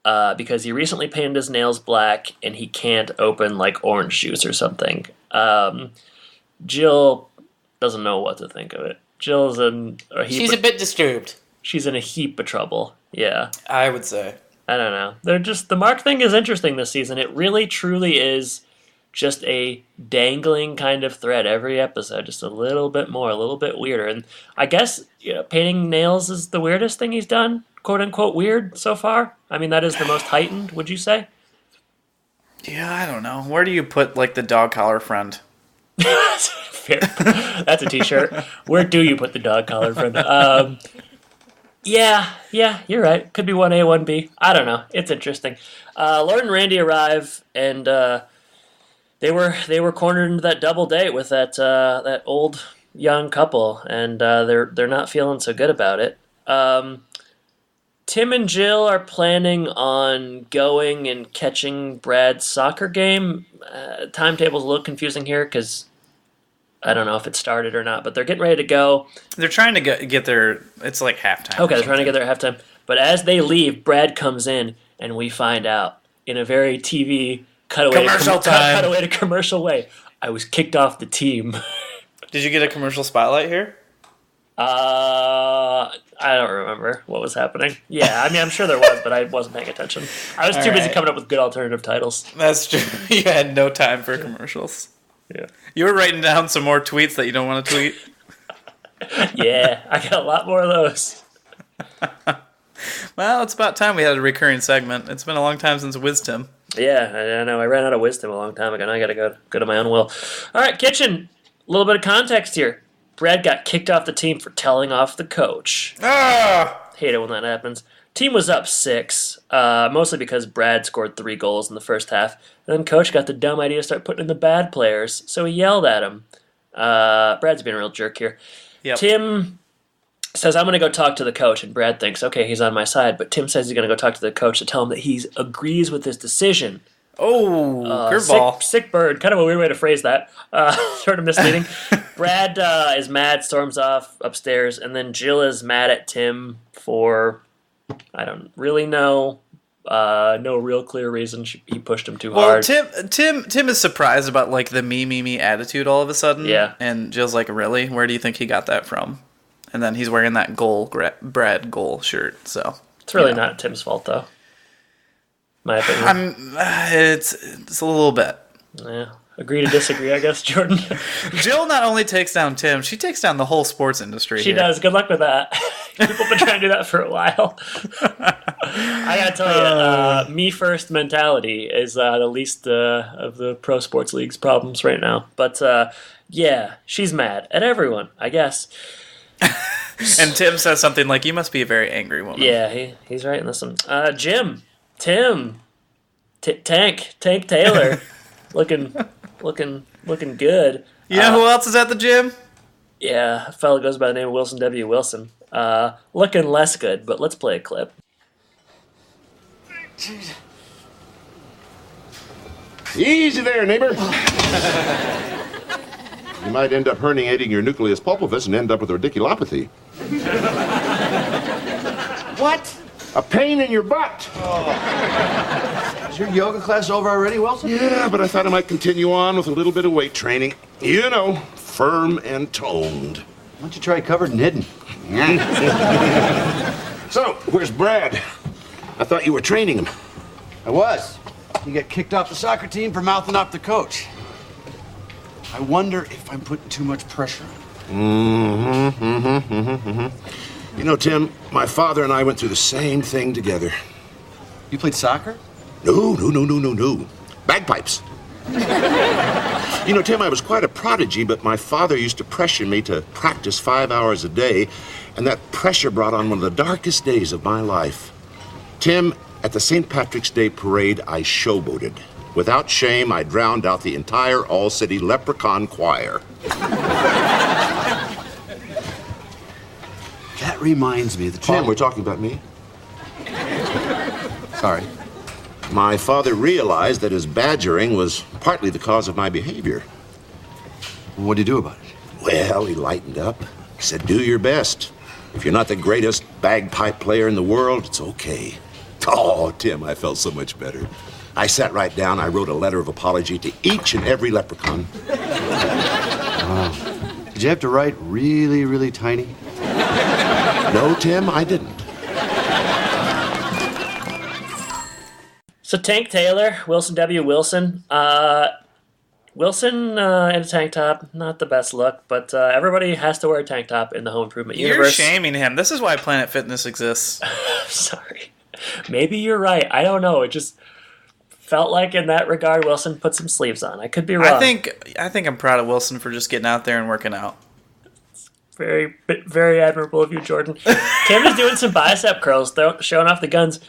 Speaker 4: because he recently painted his nails black, and he can't open, like, orange juice or something. Jill doesn't know what to think of it. Jill's
Speaker 1: She's a bit disturbed.
Speaker 4: She's in a heap of trouble. Yeah.
Speaker 1: I would say.
Speaker 4: I don't know. The Mark thing is interesting this season. It really, truly is just a dangling kind of thread every episode, just a little bit more, a little bit weirder. And I guess painting nails is the weirdest thing he's done, quote unquote weird so far. I mean, that is the most heightened, would you say?
Speaker 3: Yeah, I don't know. Where do you put like the dog collar friend?
Speaker 4: Fair. That's a t-shirt. Where do you put the dog collar friend? Yeah, you're right. Could be 1A, 1B. I don't know. It's interesting. Lord and Randy arrive, and they were cornered into that double date with that old young couple, and they're not feeling so good about it. Tim and Jill are planning on going and catching Brad's soccer game. Timetable's a little confusing here because I don't know if it started or not, but they're getting ready to go.
Speaker 3: They're trying to get their. It's like halftime.
Speaker 4: Okay, they're trying to get their halftime. But as they leave, Brad comes in, and we find out in a very TV cutaway to commercial way. I was kicked off the team.
Speaker 3: Did you get a commercial spotlight here?
Speaker 4: I don't remember what was happening. Yeah, I mean, I'm sure there was, but I wasn't paying attention. I was too busy coming up with good alternative titles.
Speaker 3: That's true. You had no time for commercials.
Speaker 4: Yeah.
Speaker 3: You were writing down some more tweets that you don't want to tweet.
Speaker 4: Yeah, I got a lot more of those.
Speaker 3: Well, it's about time we had a recurring segment. It's been a long time since Wisdom.
Speaker 4: Yeah, I know. I ran out of wisdom a long time ago. Now I got to go to my own will. All right, kitchen. A little bit of context here. Brad got kicked off the team for telling off the coach. Hate it when that happens. Team was up 6, mostly because Brad scored 3 goals in the first half. And then coach got the dumb idea to start putting in the bad players, so he yelled at him. Brad's being a real jerk here.
Speaker 3: Yep.
Speaker 4: Tim says, I'm going to go talk to the coach, and Brad thinks, okay, he's on my side. But Tim says he's going to go talk to the coach to tell him that he agrees with his decision.
Speaker 3: Oh, curveball.
Speaker 4: Sick bird. Kind of a weird way to phrase that. Sort of misleading. Brad is mad, storms off upstairs, and then Jill is mad at Tim for, I don't really know, no real clear reason. He pushed him too hard.
Speaker 3: Tim is surprised about like the me attitude all of a sudden.
Speaker 4: Yeah.
Speaker 3: And Jill's like, really? Where do you think he got that from? And then he's wearing that Brad goal shirt. So
Speaker 4: it's really not Tim's fault, though. My opinion.
Speaker 3: It's a little bit.
Speaker 4: Yeah. Agree to disagree, I guess, Jordan.
Speaker 3: Jill not only takes down Tim, she takes down the whole sports industry.
Speaker 4: She does. Good luck with that. People have been trying to do that for a while. I gotta tell you, me first mentality is the least of the pro sports league's problems right now. But yeah, she's mad at everyone, I guess.
Speaker 3: And Tim says something like, "You must be a very angry woman."
Speaker 4: Yeah, he's right in this one. Tim, Tank Taylor, looking good.
Speaker 3: You know who else is at the gym?
Speaker 4: Yeah, a fellow goes by the name of Wilson W. Wilson. Looking less good, but let's play a clip.
Speaker 5: Easy there, neighbor. You might end up herniating your nucleus pulposus and end up with radiculopathy.
Speaker 1: What?
Speaker 5: A pain in your butt.
Speaker 6: Is your yoga class over already, Wilson?
Speaker 5: Yeah, but I thought I might continue on with a little bit of weight training. You know, firm and toned.
Speaker 6: Why don't you try covered and hidden?
Speaker 5: So, where's Brad? I thought you were training him.
Speaker 6: I was. He got kicked off the soccer team for mouthing off the coach. I wonder if I'm putting too much pressure on him.
Speaker 5: You know, Tim, my father and I went through the same thing together.
Speaker 6: You played soccer?
Speaker 5: No. Bagpipes. You know, Tim, I was quite a prodigy, but my father used to pressure me to practice 5 hours a day, and that pressure brought on one of the darkest days of my life. Tim, at the St. Patrick's Day parade, I showboated. Without shame, I drowned out the entire all-city leprechaun choir.
Speaker 6: That reminds me of the
Speaker 5: Tim, we're talking about me.
Speaker 6: Sorry.
Speaker 5: My father realized that his badgering was partly the cause of my behavior.
Speaker 6: What do you do about it?
Speaker 5: Well, he lightened up. He said, do your best. If you're not the greatest bagpipe player in the world, it's okay. Oh, Tim, I felt so much better. I sat right down. I wrote a letter of apology to each and every leprechaun.
Speaker 6: Wow. Did you have to write really, really tiny?
Speaker 5: No, Tim, I didn't.
Speaker 4: So Tank Taylor, Wilson W. Wilson. Wilson in a tank top, not the best look, but everybody has to wear a tank top in the home improvement universe.
Speaker 3: You're shaming him. This is why Planet Fitness exists.
Speaker 4: Sorry. Maybe you're right. I don't know. It just felt like in that regard, Wilson put some sleeves on. I could be wrong.
Speaker 3: I think I'm proud of Wilson for just getting out there and working out.
Speaker 4: Very, very admirable of you, Jordan. Tim is doing some bicep curls, showing off the guns.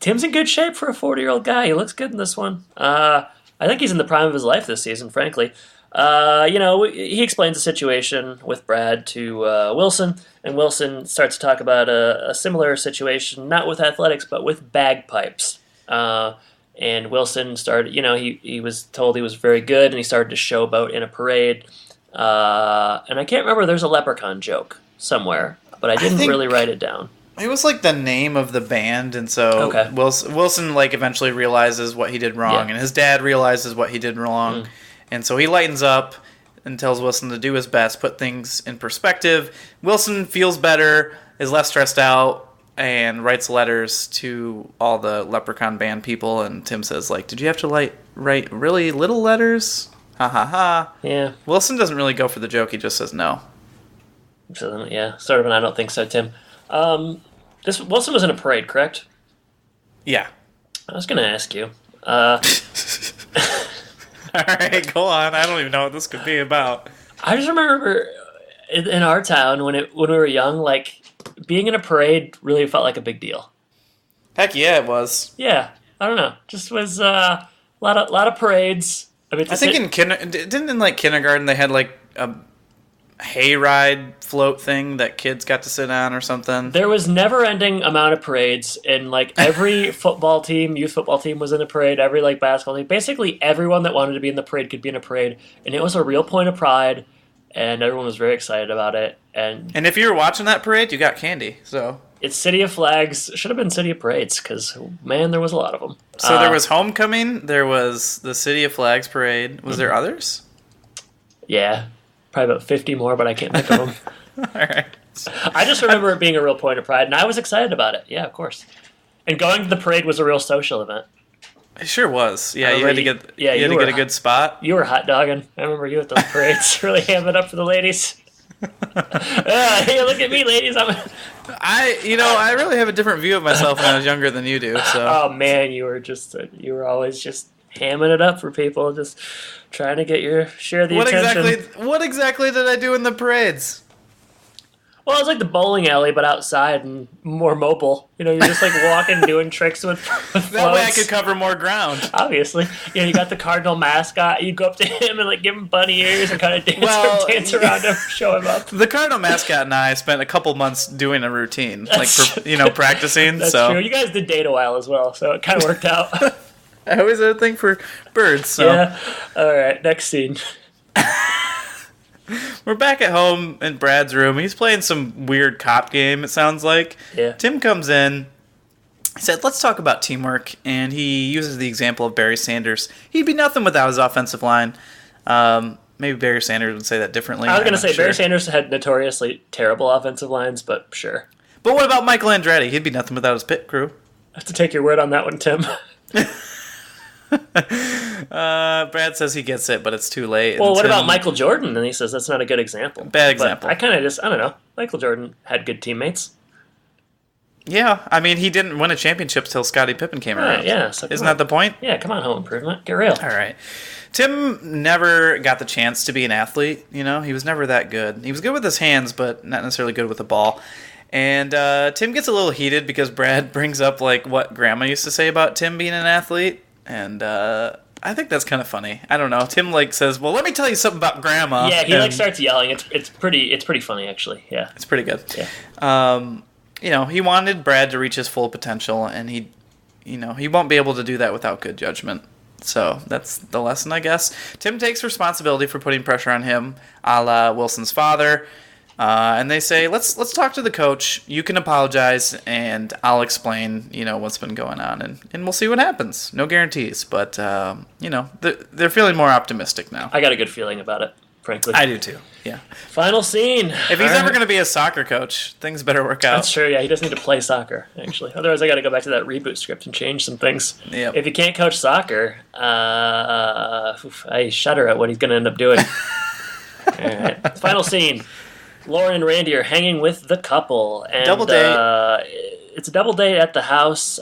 Speaker 4: Tim's in good shape for a 40-year-old guy. He looks good in this one. I think he's in the prime of his life this season, frankly. He explains the situation with Brad to Wilson, and Wilson starts to talk about a similar situation, not with athletics, but with bagpipes. And Wilson started, he was told he was very good, and he started to showboat in a parade. And I can't remember, there's a leprechaun joke somewhere, but I didn't really write it down.
Speaker 3: It was like the name of the band, and so
Speaker 4: okay.
Speaker 3: Wilson like eventually realizes what he did wrong, and his dad realizes what he did wrong, and so he lightens up and tells Wilson to do his best, put things in perspective. Wilson feels better, is less stressed out, and writes letters to all the Leprechaun band people, and Tim says, like, did you have to write really little letters? Ha ha ha.
Speaker 4: Yeah.
Speaker 3: Wilson doesn't really go for the joke, he just says no.
Speaker 4: So, yeah, sort of an I don't think so, Tim. Wilson was in a parade, correct?
Speaker 3: Yeah.
Speaker 4: I was going to ask you.
Speaker 3: All right, go on. I don't even know what this could be about.
Speaker 4: I just remember in our town when we were young, like being in a parade really felt like a big deal.
Speaker 3: Heck yeah, it was.
Speaker 4: Yeah, I don't know. Just was a lot of parades.
Speaker 3: I think in kindergarten they had like a hayride float thing that kids got to sit on or something.
Speaker 4: There was never-ending amount of parades, and like every football team, youth football team was in a parade, every like basketball team. Basically everyone that wanted to be in the parade could be in a parade, and it was a real point of pride, and everyone was very excited about it. And
Speaker 3: if you were watching that parade, you got candy, so...
Speaker 4: It's City of Flags. Should have been City of Parades, because, man, there was a lot of them.
Speaker 3: So there was Homecoming, there was the City of Flags parade. Was there others?
Speaker 4: Yeah. Probably about 50 more, but I can't think of them.
Speaker 3: All right.
Speaker 4: I just remember it being a real point of pride, and I was excited about it. Yeah, of course. And going to the parade was a real social event.
Speaker 3: It sure was. Yeah, you had to get a good spot.
Speaker 4: You were hot dogging. I remember you at those parades, really hamming it up for the ladies. Hey, look at me, ladies.
Speaker 3: I really have a different view of myself when I was younger than you do. So.
Speaker 4: Oh man, you were always just hamming it up for people, just trying to get your share of the attention.
Speaker 3: What exactly did I do in the parades?
Speaker 4: Well, it's like the bowling alley, but outside and more mobile. You're just like walking, doing tricks with floats.
Speaker 3: That way I could cover more ground.
Speaker 4: Obviously. You got the Cardinal mascot. You go up to him and like give him bunny ears and kind of dance around him, show him up.
Speaker 3: The Cardinal mascot and I spent a couple months doing a routine, practicing.
Speaker 4: That's true. You guys did date a while as well, so it kind of worked out.
Speaker 3: I always had a thing for birds. So.
Speaker 4: Yeah. All right. Next scene.
Speaker 3: We're back at home in Brad's room. He's playing some weird cop game, it sounds like.
Speaker 4: Yeah.
Speaker 3: Tim comes in, He said, let's talk about teamwork, and he uses the example of Barry Sanders. He'd be nothing without his offensive line. Maybe Barry Sanders would say that differently.
Speaker 4: I was going to say Barry Sanders had notoriously terrible offensive lines, but sure.
Speaker 3: But what about Michael Andretti? He'd be nothing without his pit crew.
Speaker 4: I have to take your word on that one, Tim.
Speaker 3: Brad says he gets it, but it's too late.
Speaker 4: Well, what about Michael Jordan? And he says that's not a good example.
Speaker 3: Bad example.
Speaker 4: But I don't know. Michael Jordan had good teammates.
Speaker 3: Yeah, I mean, he didn't win a championship till Scottie Pippen came around.
Speaker 4: Yeah, so
Speaker 3: isn't that the point?
Speaker 4: Yeah, come on, home improvement. Get real.
Speaker 3: All right. Tim never got the chance to be an athlete. He was never that good. He was good with his hands, but not necessarily good with the ball. And Tim gets a little heated because Brad brings up like what Grandma used to say about Tim being an athlete, and I think that's kind of funny. I don't know. Tim says, "Well, let me tell you something about Grandma."
Speaker 4: Yeah, he starts yelling. It's pretty funny actually. Yeah,
Speaker 3: it's pretty good.
Speaker 4: Yeah.
Speaker 3: He wanted Brad to reach his full potential, and he won't be able to do that without good judgment. So that's the lesson, I guess. Tim takes responsibility for putting pressure on him, a la Wilson's father. And they say, let's talk to the coach. You can apologize, and I'll explain, what's been going on, and we'll see what happens. No guarantees, but they're feeling more optimistic now.
Speaker 4: I got a good feeling about it, frankly.
Speaker 3: I do too. Yeah.
Speaker 4: Final scene.
Speaker 3: If he's ever going to be a soccer coach, things better work out.
Speaker 4: That's true. Yeah, he does need to play soccer actually. Otherwise, I got to go back to that reboot script and change some things.
Speaker 3: Yep.
Speaker 4: If he can't coach soccer, I shudder at what he's going to end up doing. All right. Final scene. Lauren and Randy are hanging with the couple. And,
Speaker 3: double date.
Speaker 4: It's a double date at the house.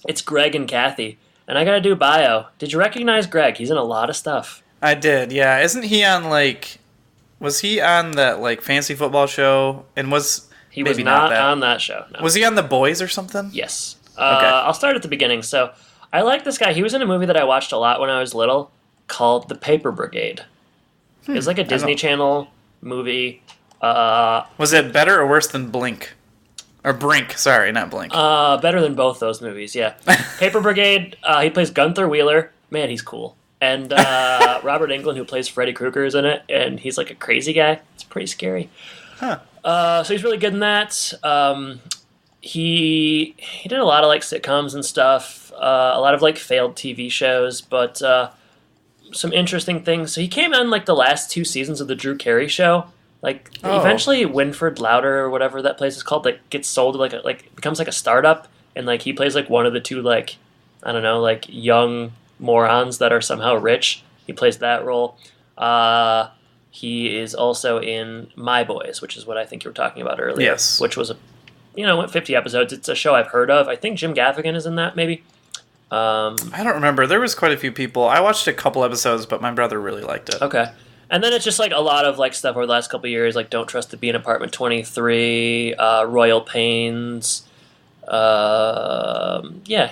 Speaker 4: It's Greg and Kathy. And I got to do bio. Did you recognize Greg? He's in a lot of stuff.
Speaker 3: I did, yeah. Isn't he on, was he on that, fancy football show? And
Speaker 4: He was not on that show, no.
Speaker 3: Was he on The Boys or something?
Speaker 4: Yes.
Speaker 3: Okay.
Speaker 4: I'll start at the beginning. So, I like this guy. He was in a movie that I watched a lot when I was little called The Paper Brigade. It was like a Disney Channel movie.
Speaker 3: Was it better or worse than Blink? Or Brink, sorry, not Blink.
Speaker 4: Better than both those movies, yeah. Paper Brigade, he plays Gunther Wheeler. Man, he's cool. And Robert Englund, who plays Freddy Krueger, is in it, and he's like a crazy guy. It's pretty scary.
Speaker 3: Huh.
Speaker 4: So he's really good in that. He did a lot of sitcoms and stuff, a lot of failed TV shows, but some interesting things. So he came on the last 2 seasons of the Drew Carey Show. Eventually Winford Louder or whatever that place is called gets sold to becomes a startup, and he plays one of the two I don't know young morons that are somehow rich. He plays that role. He is also in My Boys, which is what I think you were talking about earlier.
Speaker 3: Yes.
Speaker 4: Which was went 50 episodes. It's a show I've heard of. I think Jim Gaffigan is in that, maybe.
Speaker 3: I don't remember. There was quite a few people. I watched a couple episodes, but my brother really liked it.
Speaker 4: Okay. And then it's just a lot of stuff over the last couple of years, Don't Trust to Be in Apartment 23, Royal Pains.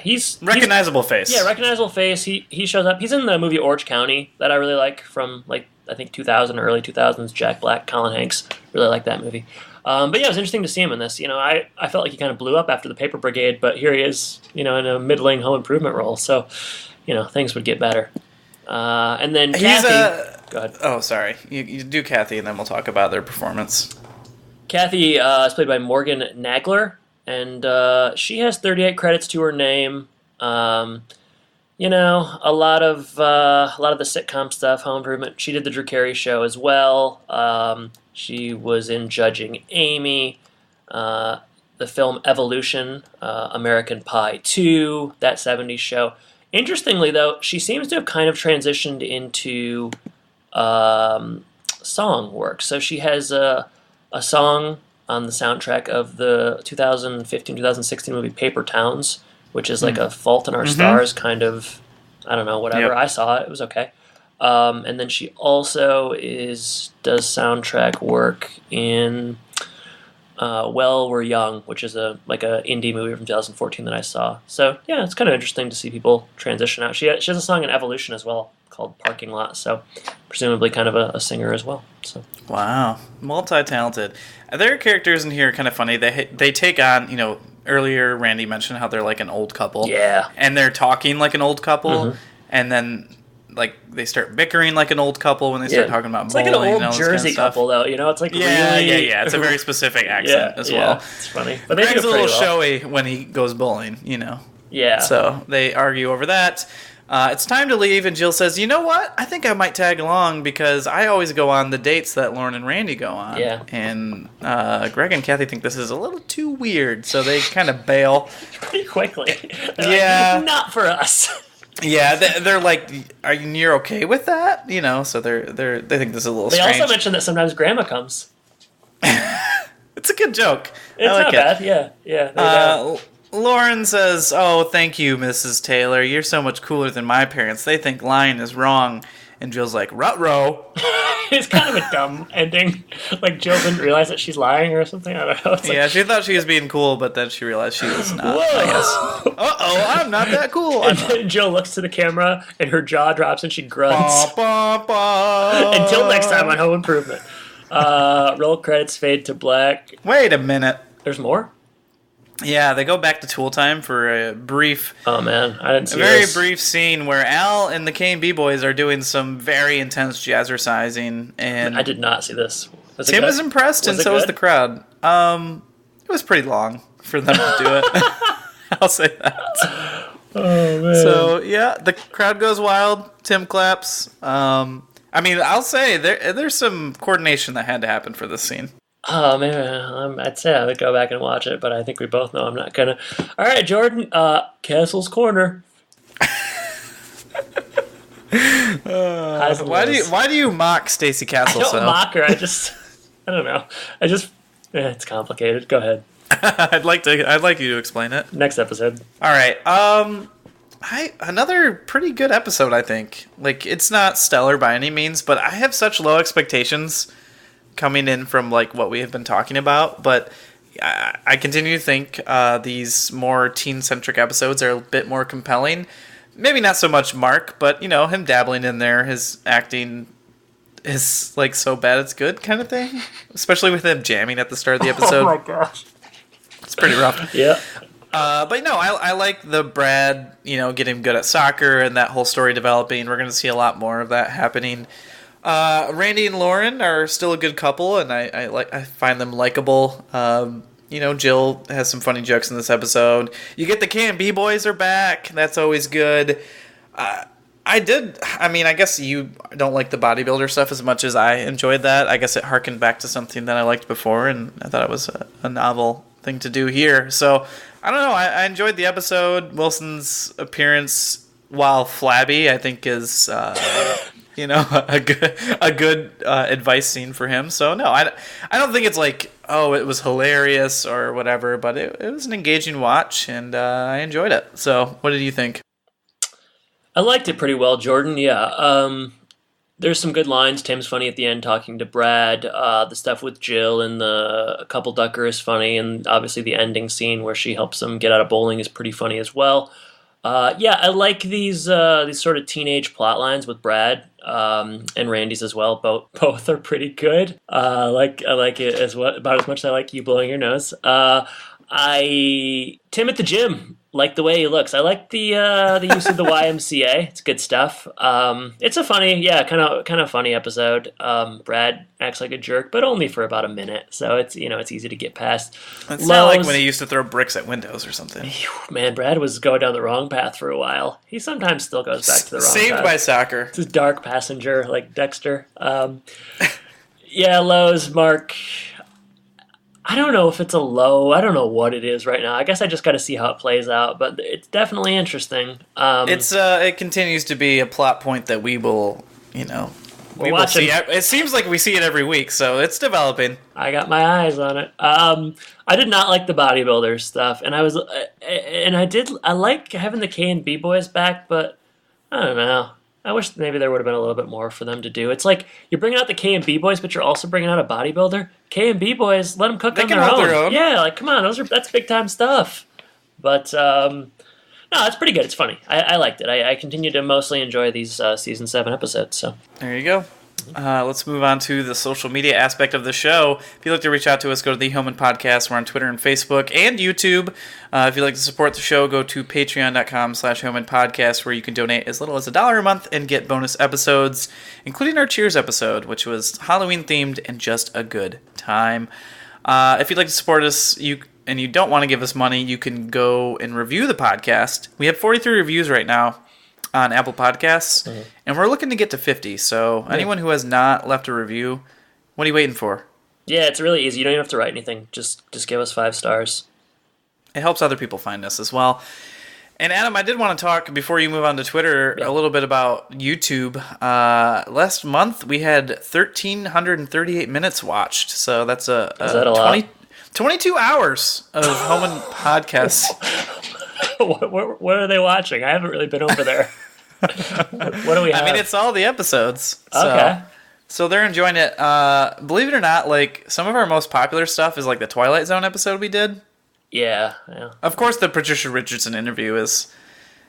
Speaker 4: He's
Speaker 3: recognizable face.
Speaker 4: Yeah, recognizable face. He shows up. He's in the movie Orange County that I really like from I think 2000 or early 2000s. Jack Black, Colin Hanks. Really like that movie. But yeah, it was interesting to see him in this. I felt like he kind of blew up after the Paper Brigade, but here he is, in a middling home improvement role. So, things would get better. And then Kathy. Go ahead.
Speaker 3: Oh, sorry. You do Kathy, and then we'll talk about their performance.
Speaker 4: Kathy is played by Morgan Nagler, and she has 38 credits to her name. A lot of the sitcom stuff, Home Improvement. She did the Drew Carey Show as well. She was in Judging Amy, the film Evolution, American Pie 2, that 70s show. Interestingly, though, she seems to have kind of transitioned into song work. So she has a song on the soundtrack of the 2015-2016 movie Paper Towns, which is a Fault in Our Stars kind of, I don't know, whatever. Yep. I saw it. It was okay. And then she also does soundtrack work in Well, We're Young, which is a indie movie from 2014 that I saw. So yeah, it's kind of interesting to see people transition out. She has a song in Evolution as well called Parking Lot, so presumably kind of a singer as well. So
Speaker 3: wow, multi-talented. There are characters in here kind of funny. They take on, earlier Randy mentioned how they're an old couple.
Speaker 4: Yeah.
Speaker 3: And they're talking like an old couple, and then like they start bickering like an old couple when they start talking about bowling.
Speaker 4: It's like an old
Speaker 3: and all this
Speaker 4: Jersey
Speaker 3: kind of stuff.
Speaker 4: couple, though. It's like really...
Speaker 3: It's a very specific accent as well.
Speaker 4: It's funny. But they
Speaker 3: Greg's
Speaker 4: do
Speaker 3: a
Speaker 4: it
Speaker 3: little
Speaker 4: pretty well.
Speaker 3: showy when he goes bowling,
Speaker 4: Yeah.
Speaker 3: So they argue over that. It's time to leave, and Jill says, "You know what? I think I might tag along because I always go on the dates that Lauren and Randy go on."
Speaker 4: Yeah.
Speaker 3: And Greg and Kathy think this is a little too weird, so they kind of bail.
Speaker 4: Pretty quickly.
Speaker 3: Yeah.
Speaker 4: Not for us.
Speaker 3: Yeah, they're like, you're okay with that? So they think this is a little
Speaker 4: They
Speaker 3: strange.
Speaker 4: also mention that sometimes Grandma comes.
Speaker 3: It's a good joke.
Speaker 4: It's
Speaker 3: I like
Speaker 4: not
Speaker 3: it.
Speaker 4: bad. Yeah.
Speaker 3: Lauren says, "Oh, thank you, Mrs. Taylor. You're so much cooler than my parents. They think lying is wrong." And Jill's like, "Ruh-roh."
Speaker 4: It's kind of a dumb ending. Like Jill didn't realize that she's lying or something. I don't know. It's
Speaker 3: Yeah, she thought she was being cool, but then she realized she was not.
Speaker 4: Whoa.
Speaker 3: I guess. Uh-oh, I'm not that cool.
Speaker 4: And then Jill looks to the camera and her jaw drops and she grunts.
Speaker 3: Ba, ba, ba.
Speaker 4: Until next time on Home Improvement. Roll credits fade to black.
Speaker 3: Wait a minute.
Speaker 4: There's more?
Speaker 3: Yeah, they go back to tool time for a brief,
Speaker 4: Oh man, I didn't see
Speaker 3: very
Speaker 4: this.
Speaker 3: brief scene where Al and the K&B boys are doing some very intense jazzercising, and
Speaker 4: I did not see this. Was it
Speaker 3: Tim
Speaker 4: good?
Speaker 3: was impressed, and
Speaker 4: it
Speaker 3: so was
Speaker 4: good?
Speaker 3: the crowd. It was pretty long for them to do it. I'll say that.
Speaker 4: Oh man.
Speaker 3: So yeah, the crowd goes wild. Tim claps. I'll say there's some coordination that had to happen for this scene.
Speaker 4: Oh man, I'd say I would go back and watch it, but I think we both know I'm not gonna. All right, Jordan, Castle's Corner.
Speaker 3: Why do you mock Stacey Castle
Speaker 4: I don't
Speaker 3: so?
Speaker 4: mock her. I don't know. It's complicated. Go ahead.
Speaker 3: I'd like you to explain it.
Speaker 4: Next episode.
Speaker 3: All right. Another pretty good episode, I think. Like, it's not stellar by any means, but I have such low expectations coming in from like what we have been talking about, but I continue to think these more teen-centric episodes are a bit more compelling. Maybe not so much Mark, but him dabbling in there, his acting is like so bad it's good kind of thing. Especially with him jamming at the start of the episode.
Speaker 4: Oh my gosh.
Speaker 3: It's pretty rough.
Speaker 4: Yeah.
Speaker 3: But no, I like the Brad, getting good at soccer and that whole story developing. We're going to see a lot more of that happening. Randy and Lauren are still a good couple, and I find them likable. Jill has some funny jokes in this episode. You get the K&B boys are back. That's always good. I guess you don't like the bodybuilder stuff as much as I enjoyed that. I guess it harkened back to something that I liked before, and I thought it was a novel thing to do here. So, I don't know. I enjoyed the episode. Wilson's appearance, while flabby, I think is... a good advice scene for him. So no, I don't think it's like, oh, it was hilarious or whatever, but it was an engaging watch, and I enjoyed it. So what did you think?
Speaker 4: I liked it pretty well, Jordan. Yeah. There's some good lines. Tim's funny at the end talking to Brad. The stuff with Jill and the couple ducker is funny, and obviously the ending scene where she helps him get out of bowling is pretty funny as well. I like these sort of teenage plot lines with Brad and Randy's as well. Both are pretty good. I like it about as much as I like you blowing your nose. Tim at the gym, like the way he looks. I like the use of the YMCA. It's good stuff. It's a funny, kind of funny episode. Brad acts like a jerk, but only for about a minute, so it's easy to get past.
Speaker 3: It's not like when he used to throw bricks at windows or something.
Speaker 4: Man, Brad was going down the wrong path for a while. He sometimes still goes back to the wrong path.
Speaker 3: Saved by soccer.
Speaker 4: It's his dark passenger, like Dexter. Lows, Mark. I don't know if it's a low. I don't know what it is right now. I guess I just got to see how it plays out, but it's definitely interesting.
Speaker 3: It continues to be a plot point that we will, we will see. It seems like we see it every week, so it's developing.
Speaker 4: I got my eyes on it. I did not like the bodybuilder stuff, and I like having the K&B boys back, but I don't know. I wish maybe there would have been a little bit more for them to do. It's like you're bringing out the K&B boys, but you're also bringing out a bodybuilder. K&B boys, let them cook on their own. Yeah, like come on, that's big time stuff. But no, it's pretty good. It's funny. I liked it. I continue to mostly enjoy these season 7 episodes. So
Speaker 3: there you go. Let's move on to the social media aspect of the show. If you'd like to reach out to us, go to the Hillman Podcast. We're on Twitter and Facebook and YouTube. If you'd like to support the show, go to patreon.com/Hillman Podcast, where you can donate as little as $1 a month and get bonus episodes, including our Cheers episode, which was Halloween themed and just a good time. If you'd like to support us, and you don't want to give us money, you can go and review the podcast. We have 43 reviews right now on Apple Podcasts, and we're looking to get to 50. So anyone who has not left a review, what are you waiting for?
Speaker 4: Yeah, it's really easy. You don't even have to write anything. Just give us 5 stars.
Speaker 3: It helps other people find us as well. And Adam, I did want to talk, before you move on to Twitter, a little bit about YouTube. Last month, we had 1,338 minutes watched. So that's
Speaker 4: Is that a lot?
Speaker 3: 22 hours of Hillman podcasts.
Speaker 4: What are they watching? I haven't really been over there. What do we have?
Speaker 3: I mean, it's all the episodes.
Speaker 4: Okay.
Speaker 3: So they're enjoying it. Believe it or not, like, some of our most popular stuff is like the Twilight Zone episode we did.
Speaker 4: Yeah.
Speaker 3: Of course, the Patricia Richardson interview is.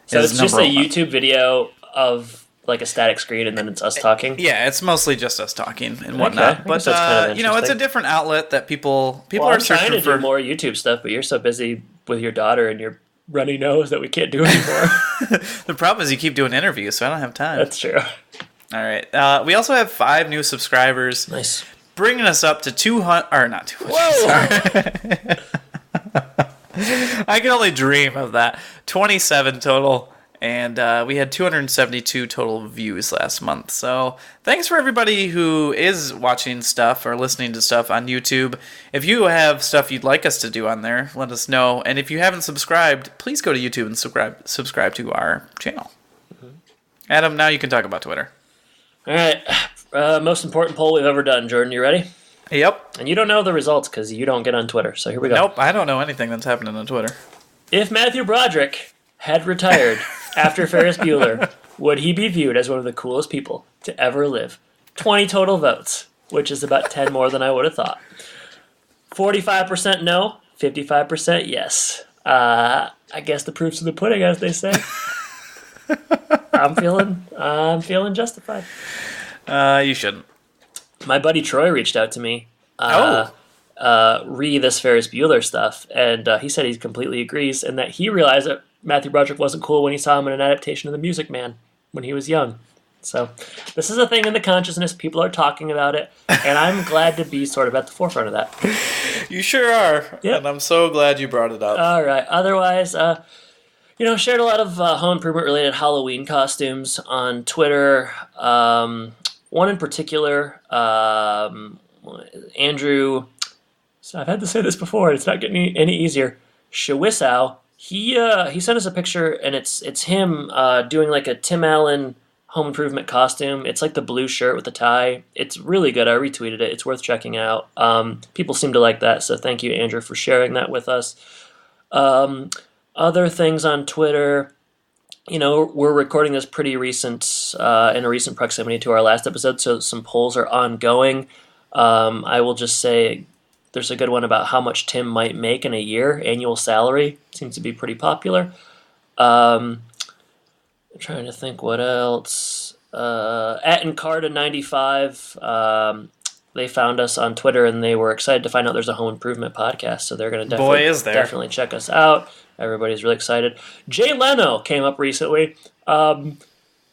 Speaker 4: So it's just a YouTube video of like a static screen, and then it's us talking.
Speaker 3: Yeah, it's mostly just us talking and whatnot.
Speaker 4: Okay.
Speaker 3: But it's a different outlet that people are
Speaker 4: I'm trying
Speaker 3: searching
Speaker 4: to do more YouTube stuff, but you're so busy with your daughter and your runny nose that we can't do anymore.
Speaker 3: The problem is you keep doing interviews, so I don't have time.
Speaker 4: That's true.
Speaker 3: All right. We also have 5 new subscribers.
Speaker 4: Nice.
Speaker 3: Bringing us up to 200, or not 200. Whoa! Sorry. I can only dream of that. 27 total. And we had 272 total views last month. So thanks for everybody who is watching stuff or listening to stuff on YouTube. If you have stuff you'd like us to do on there, let us know. And if you haven't subscribed, please go to YouTube and subscribe to our channel. Adam, now you can talk about Twitter.
Speaker 4: All right. Most important poll we've ever done. Jordan, you ready?
Speaker 3: Yep.
Speaker 4: And you don't know the results because you don't get on Twitter. So here we go.
Speaker 3: Nope, I don't know anything that's happening on Twitter.
Speaker 4: If Matthew Broderick had retired after Ferris Bueller, would he be viewed as one of the coolest people to ever live? 20 total votes, which is about 10 more than I would have thought. 45% no, 55% yes. I guess the proof's in the pudding, as they say. I'm feeling justified.
Speaker 3: You shouldn't.
Speaker 4: My buddy Troy reached out to me. Re this Ferris Bueller stuff, and he said he completely agrees, and that he realized that Matthew Broderick wasn't cool when he saw him in an adaptation of The Music Man when he was young. So this is a thing in the consciousness. People are talking about it, and I'm glad to be sort of at the forefront of that.
Speaker 3: You sure are,
Speaker 4: Yep.
Speaker 3: and I'm so glad you brought it up.
Speaker 4: All right. Otherwise, shared a lot of home improvement related Halloween costumes on Twitter. One in particular, Andrew. So I've had to say this before. It's not getting any easier. Shawisow. He sent us a picture, and it's him doing like a Tim Allen home improvement costume. It's like the blue shirt with the tie. It's really good. I retweeted it. It's worth checking out. People seem to like that, so thank you, Andrew, for sharing that with us. Other things on Twitter. We're recording this pretty recent, in a recent proximity to our last episode, so some polls are ongoing. I will just say there's a good one about how much Tim might make in a year. Annual salary seems to be pretty popular. I'm trying to think what else. At Encarta95, they found us on Twitter, and they were excited to find out there's a home improvement podcast, so they're going to definitely check us out. Everybody's really excited. Jay Leno came up recently.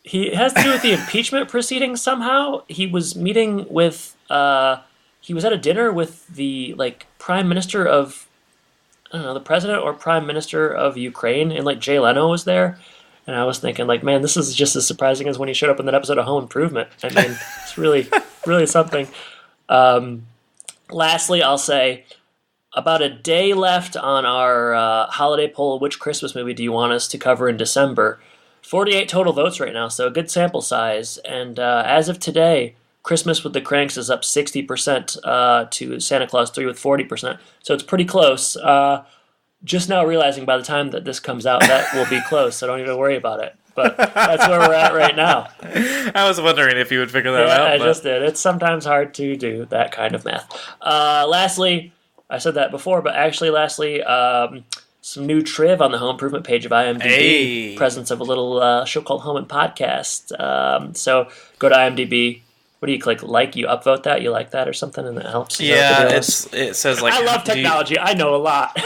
Speaker 4: He has to do with the impeachment proceedings somehow. He was meeting with... he was at a dinner with the prime minister of... I don't know, the president or prime minister of Ukraine, and Jay Leno was there. And I was thinking, man, this is just as surprising as when he showed up in that episode of Home Improvement. I mean, it's really, really something. Lastly, I'll say... about a day left on our holiday poll, which Christmas movie do you want us to cover in December? 48 total votes right now, so a good sample size. And as of today, Christmas with the Cranks is up 60% to Santa Claus 3 with 40%. So it's pretty close. Just now realizing by the time that this comes out, that will be close, so don't even worry about it. But that's where we're at right now.
Speaker 3: I was wondering if you would figure that out.
Speaker 4: I just did. It's sometimes hard to do that kind of math. Lastly... I said that before, but actually, lastly, some new triv on the home improvement page of IMDb.
Speaker 3: Hey.
Speaker 4: Presence of a little show called Home and Podcast. So go to IMDb, What do you click? Like, you upvote that, you like that or something, and that helps?
Speaker 3: Yeah, it says like...
Speaker 4: I love technology. I know a lot.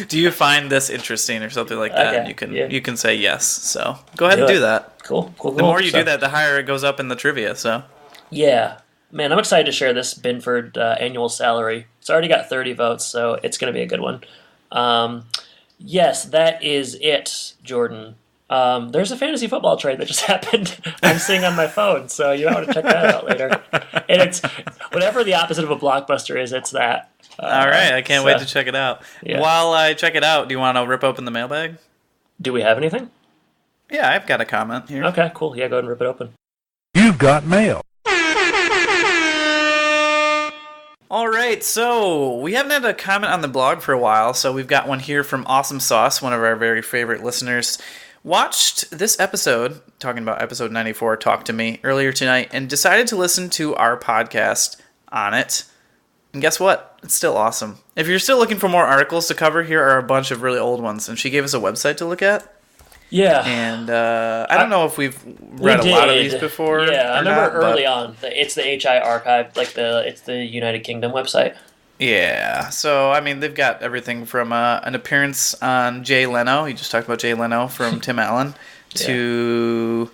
Speaker 3: Do you find this interesting or something like that?
Speaker 4: Okay,
Speaker 3: You can say yes. So go ahead and do that.
Speaker 4: Cool.
Speaker 3: The more you do that, the higher it goes up in the trivia. So
Speaker 4: yeah, man, I'm excited to share this Binford annual salary. It's already got 30 votes, so it's going to be a good one. Yes, that is it, Jordan. There's a fantasy football trade that just happened. I'm seeing on my phone, so you might want to check that out later. And it's whatever the opposite of a blockbuster is. It's that.
Speaker 3: All right, I can't wait to check it out.
Speaker 4: Yeah.
Speaker 3: While I check it out, do you want to rip open the mailbag?
Speaker 4: Do we have anything?
Speaker 3: Yeah, I've got a comment here.
Speaker 4: Okay, cool. Yeah, go ahead and rip it open.
Speaker 7: You've got mail.
Speaker 3: All right, so we haven't had a comment on the blog for a while, so we've got one here from Awesome Sauce, one of our very favorite listeners. Watched this episode, talking about episode 94, Talk to Me, earlier tonight, and decided to listen to our podcast on it. And guess what? It's still awesome. If you're still looking for more articles to cover, here are a bunch of really old ones. And she gave us a website to look at.
Speaker 4: Yeah.
Speaker 3: And I don't know if we've read a lot of these before.
Speaker 4: Yeah, I remember early on. It's the HI archive, it's the United Kingdom website.
Speaker 3: Yeah. So, I mean, they've got everything from an appearance on Jay Leno. You just talked about Jay Leno from Tim Allen. To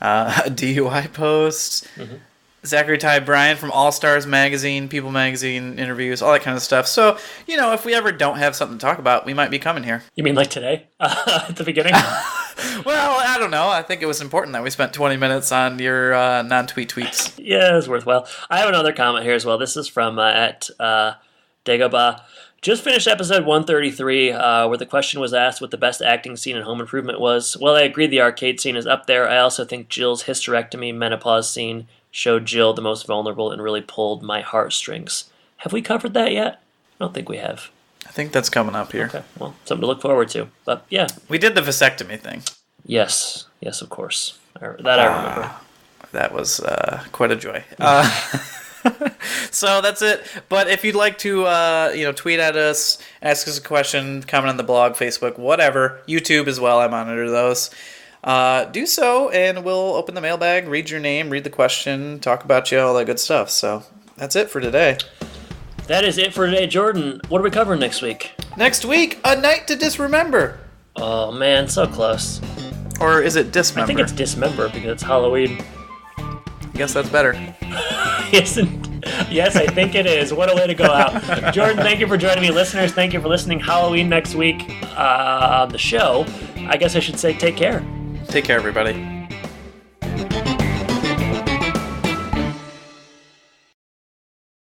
Speaker 3: a DUI post. Mm-hmm. Zachary Ty Bryan from All Stars Magazine, People Magazine interviews, all that kind of stuff. So, if we ever don't have something to talk about, we might be coming here.
Speaker 4: You mean like today? At the beginning?
Speaker 3: Well, I don't know. I think it was important that we spent 20 minutes on your non-tweet tweets.
Speaker 4: Yeah, it was worthwhile. I have another comment here as well. This is from at Dagobah. Just finished episode 133, where the question was asked what the best acting scene in Home Improvement was. Well, I agree the arcade scene is up there. I also think Jill's hysterectomy menopause scene showed Jill the most vulnerable and really pulled my heartstrings. Have we covered that yet? I don't think we have.
Speaker 3: I think that's coming up here.
Speaker 4: Okay, well, something to look forward to. But yeah.
Speaker 3: We did the vasectomy thing.
Speaker 4: Yes, of course. I remember.
Speaker 3: That was quite a joy. So that's it. But if you'd like to, tweet at us, ask us a question, comment on the blog, Facebook, whatever, YouTube as well, I monitor those. Do so, and we'll open the mailbag, read your name, read the question, talk about you, all that good stuff. So that's it for today.
Speaker 4: That is it for today, Jordan. What are we covering next week?
Speaker 3: Next week, A Night to Disremember.
Speaker 4: Oh, man, so close.
Speaker 3: Or is it Dismember?
Speaker 4: I think it's Dismember because it's Halloween.
Speaker 3: I guess that's better.
Speaker 4: Yes, I think it is. What a way to go out. Jordan, thank you for joining me. Listeners, thank you for listening. Halloween next week on the show. I guess I should say take care.
Speaker 3: Take care, everybody.